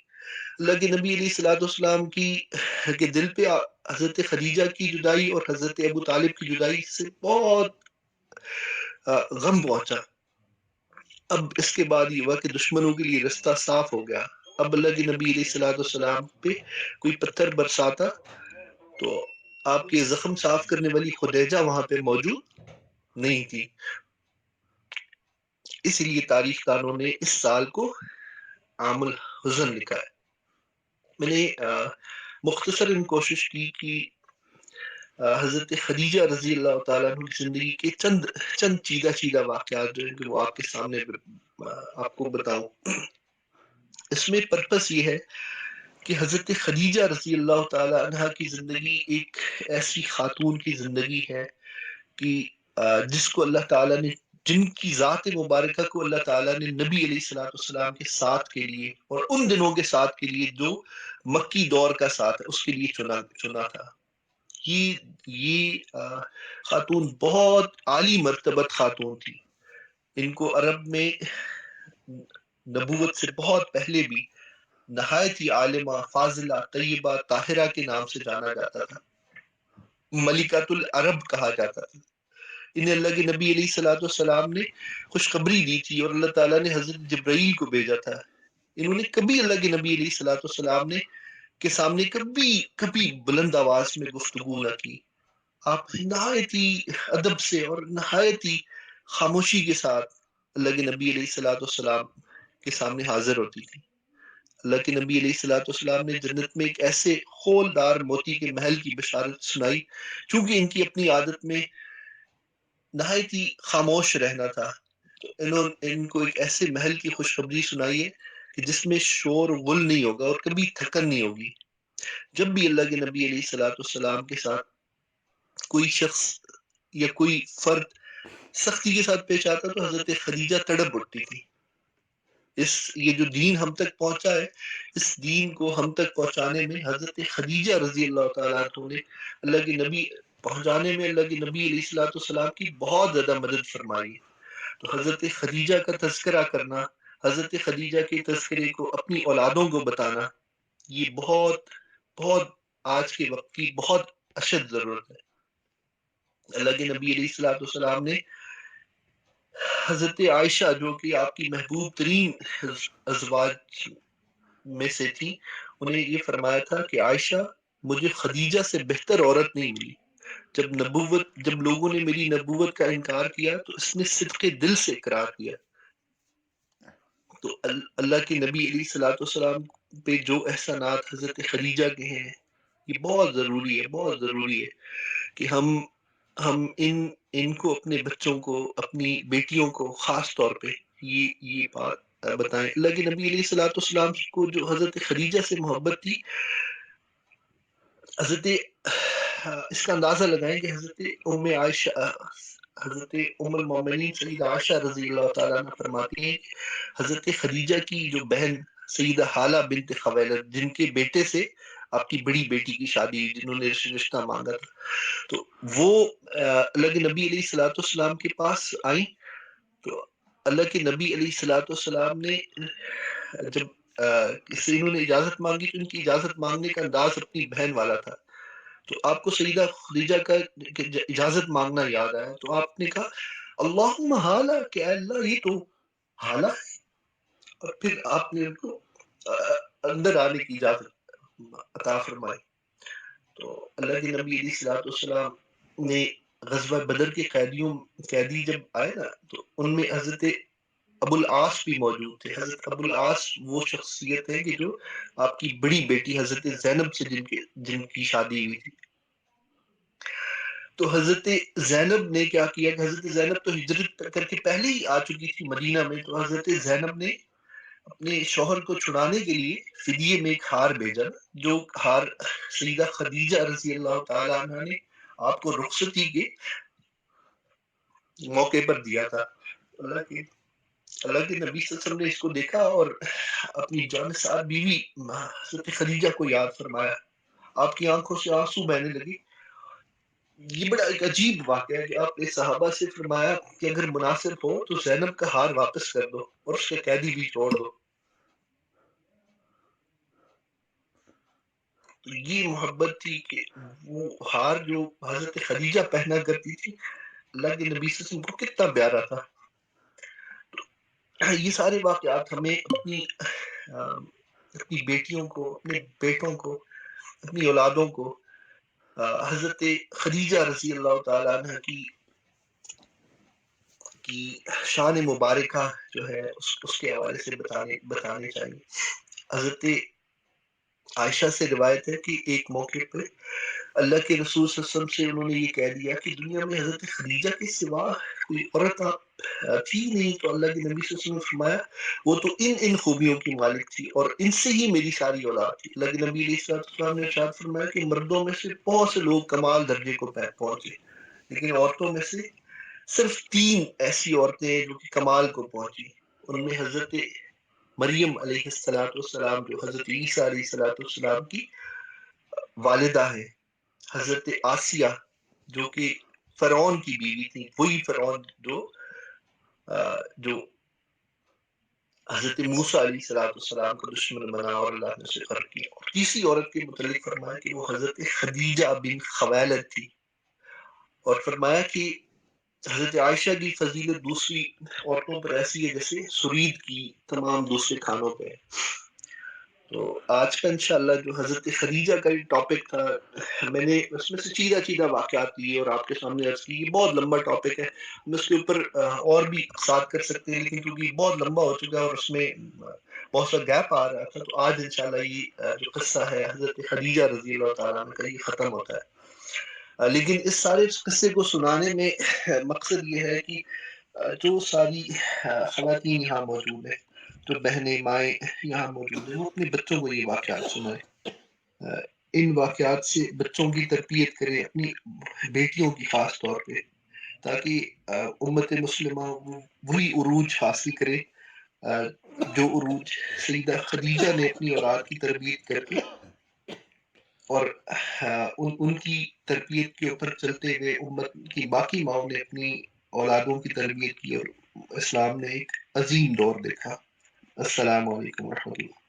اللہ کے نبی علیہ الصلوۃ والسلام کے دل پہ حضرت خدیجہ کی جدائی اور حضرت ابو طالب کی جدائی سے بہت غم پہنچا۔ اب اس کے بعد یہ ہوا کہ دشمنوں کے لیے رستہ صاف ہو گیا۔ اب اللہ کے نبی علیہ الصلوۃ والسلام پہ کوئی پتھر برساتا تو آپ کے زخم صاف کرنے والی خدیجہ وہاں پہ موجود نہیں تھی۔ اس لیے تاریخ دانوں نے اس سال کو عام الحزن لکھا ہے۔ میں نے مختصر کوشش کی کہ حضرت خدیجہ رضی اللہ تعالیٰ عنہ کی زندگی کے چند چیدہ واقعات جو ہیں کہ وہ آپ کے سامنے آپ کو بتاؤں۔ اس میں پرپس یہ ہے کہ حضرت خدیجہ رضی اللہ تعالی عنہ کی زندگی ایک ایسی خاتون کی زندگی ہے کہ جس کو اللہ تعالیٰ نے، جن کی ذات مبارکہ کو اللہ تعالیٰ نے نبی علیہ الصلوۃ والسلام کے ساتھ کے لیے اور ان دنوں کے ساتھ کے لیے جو مکی دور کا ساتھ ہے اس کے لیے چنا تھا۔ یہ خاتون بہت عالی مرتبت خاتون تھی۔ ان کو عرب میں نبوت سے بہت پہلے بھی نہایت ہی عالمہ، فاضلہ، طیبہ، طاہرہ کے نام سے جانا جاتا تھا۔ ملکۃ العرب کہا جاتا تھا. انہیں اللہ کے نبی علیہ الصلوۃ والسلام نے خوشخبری دی تھی اور اللہ تعالیٰ نے حضرت جبرائیل کو بھیجا تھا. انہوں نے کبھی اللہ کے نبی علیہ الصلوۃ والسلام نے کے سامنے کبھی بلند آواز میں گفتگو نہ کی. آپ نہایت ہی ادب سے اور نہایت ہی خاموشی کے ساتھ اللہ کے نبی علیہ الصلوۃ والسلام کے سامنے حاضر ہوتی تھی. اللہ کے نبی علیہ الصلوۃ والسلام نے جنت میں ایک ایسے خولدار موتی کے محل کی بشارت سنائی. چونکہ ان کی اپنی عادت میں نہایت ہی خاموش رہنا تھا، تو ان کو ایک ایسے محل کی خوشخبری سنائی ہے کہ جس میں شور و غل نہیں ہوگا اور کبھی تھکن نہیں ہوگی. جب بھی اللہ کے نبی علیہ الصلوۃ والسلام کے ساتھ کوئی شخص یا کوئی فرد سختی کے ساتھ پیش آتا تو حضرت خدیجہ تڑپ اٹھتی تھی. یہ جو دین ہم تک پہنچا ہے، اس دین کو ہم تک پہنچانے میں حضرت خدیجہ رضی اللہ تعالیٰ عنہ نے اللہ کے نبی پہنچانے میں اللہ کے نبی علیہ الصلوۃ والسلام کی بہت زیادہ مدد فرمائی ہے. تو حضرت خدیجہ کا تذکرہ کرنا، حضرت خدیجہ کے تذکرے کو اپنی اولادوں کو بتانا، یہ بہت بہت آج کے وقت کی بہت اشد ضرورت ہے. اللہ کے نبی علیہ الصلوۃ والسلام نے حضرت عائشہ جو کہ آپ کی محبوب ترین ازواج میں سے تھی، انہیں یہ فرمایا تھا کہ عائشہ، مجھے خدیجہ سے بہتر عورت نہیں ملی. جب لوگوں نے میری نبوت کا انکار کیا تو اس نے صدق دل سے اقرار کیا. تو اللہ کے نبی علیہ الصلوۃ والسلام پہ جو احسانات حضرت خدیجہ کے ہیں، یہ بہت ضروری ہے، بہت ضروری ہے کہ ہم ان کو، اپنے بچوں کو، اپنی بیٹیوں کو خاص طور پہ یہ بات بتائیں. اللہ کے نبی علیہ الصلوۃ والسلام کو جو حضرت خدیجہ سے محبت تھی، اس کا اندازہ لگائیں کہ حضرت ام المومنین سیدہ عائشہ رضی اللہ تعالیٰ عنہ فرماتی ہیں کہ حضرت خدیجہ کی جو بہن سیدہ حالہ بنت خویلد، جن کے بیٹے سے آپ کی بڑی بیٹی کی شادی، جنہوں نے رشتہ مانگا تھا، تو وہ اللہ کے نبی علیہ الصلوۃ والسلام کے پاس آئیں. تو اللہ کے نبی علیہ الصلوۃ والسلام نے جب انہوں نے اجازت مانگی تو ان کی اجازت مانگنے کا انداز اپنی بہن والا تھا. تو آپ کو سیدہ خدیجہ کا اجازت مانگنا یاد آیا تو آپ نے کہا اللہم حالہ، کہ اللہ یہ تو حالہ ہے. اور پھر آپ نے ان کو اندر آنے کی اجازت عطا فرمائی. تو اللہ کے نبی علیہ الصلوۃ والسلام نے غزوہ بدر کے قیدی جب آئے نا، تو ان میں حضرت ابو العاص بھی موجود تھے. حضرت ابو العاص وہ شخصیت ہے کہ جو آپ کی بڑی بیٹی حضرت زینب سے جن کی شادی ہوئی تھی. تو حضرت زینب نے کیا کیا کہ حضرت زینب تو ہجرت کر کے پہلے ہی آ چکی تھی مدینہ میں. تو حضرت زینب نے اپنے شوہر کو چھڑانے کے لیے فدیے میں ایک ہار بھیجا، جو ہار سیدہ خدیجہ رضی اللہ تعالیٰ عنہ نے آپ کو رخصتی کے موقع پر دیا تھا. اللہ کے نبی صلی اللہ علیہ وسلم نے اس کو دیکھا اور اپنی جانثار بیوی حضرت خدیجہ کو یاد فرمایا. آپ کی آنکھوں سے آنسو بہنے لگے. یہ بڑا ایک عجیب واقعہ ہے کہ آپ نے صحابہ سے فرمایا کہ اگر مناسب ہو تو زینب کا ہار واپس کر دو اور اس کے قیدی بھی چھوڑ دو. تو یہ محبت تھی کہ وہ ہار جو حضرت خدیجہ پہنا کرتی تھی، اللہ کے نبی صلی اللہ علیہ وسلم کو کتنا پیارا تھا. یہ سارے واقعات ہمیں اپنی بیٹیوں کو، اپنے بیٹوں کو، اپنی اولادوں کو حضرت خدیجہ رضی اللہ تعالیٰ عنہ کی شان مبارکہ جو ہے اس کے حوالے سے بتانے چاہیے. حضرت عائشہ سے روایت ہے کہ ایک موقع پہ اللہ کے رسول صلی اللہ علیہ وسلم سے انہوں نے یہ کہہ دیا کہ دنیا میں حضرت خدیجہ کے سوا کوئی عورت تھی نہیں. تو اللہ کے نبی صلی اللہ علیہ وسلم نے فرمایا وہ تو ان خوبیوں کی مالک تھی اور ان سے ہی میری ساری اولاد تھی. اللہ کے نبی علیہ السلام نے ارشاد فرمایا کہ مردوں میں سے بہت سے لوگ کمال درجے کو پہنچے، لیکن عورتوں میں سے صرف 3 ایسی عورتیں ہیں جو کہ کمال کو پہنچی. ان میں حضرت مریم علیہ السلام جو حضرت عیسیٰ علیہ السلام کی والدہ ہے، حضرت آسیہ جو کہ فرعون کی بیوی تھی، وہی فرعون جو حضرت موسیٰ علیہ السلام کو دشمن بنا اور اللہ نے اسے غرق کیا. اور تیسری عورت کے متعلق فرمایا کہ وہ حضرت خدیجہ بن خویلد تھی. اور فرمایا کہ حضرت عائشہ کی فضیلت دوسری عورتوں پر ایسی ہے جیسے سرید کی تمام دوسرے کھانوں پہ. تو آج کا انشاءاللہ جو حضرت خدیجہ کا ٹاپک تھا، میں نے اس میں سے چیدہ واقعات دیے اور آپ کے سامنے عرض کی. یہ بہت لمبا ٹاپک ہے، ہم اس کے اوپر اور بھی اقساط کر سکتے ہیں، لیکن کیونکہ یہ بہت لمبا ہو چکا ہے اور اس میں بہت سا گیپ آ رہا تھا، تو آج انشاءاللہ یہ جو قصہ ہے حضرت خدیجہ رضی اللہ تعالیٰ عنہ کا، یہ ختم ہوتا ہے. لیکن اس سارے قصے کو سنانے میں مقصد یہ ہے کہ جو ساری خواتین یہاں موجود ہیں، جو بہنیں مائیں یہاں موجود ہیں، وہ اپنے بچوں کو یہ واقعات سنائیں. ان واقعات سے بچوں کی تربیت کریں، اپنی بیٹیوں کی خاص طور پہ، تاکہ امت مسلمہ وہی عروج حاصل کرے جو عروج سیدہ خدیجہ نے اپنی اولاد کی تربیت کر کے اور ان کی تربیت کے اوپر چلتے ہوئے امت کی باقی ماؤں نے اپنی اولادوں کی تربیت کی اور اسلام نے ایک عظیم دور دیکھا. السلام علیکم ورحمۃ اللہ.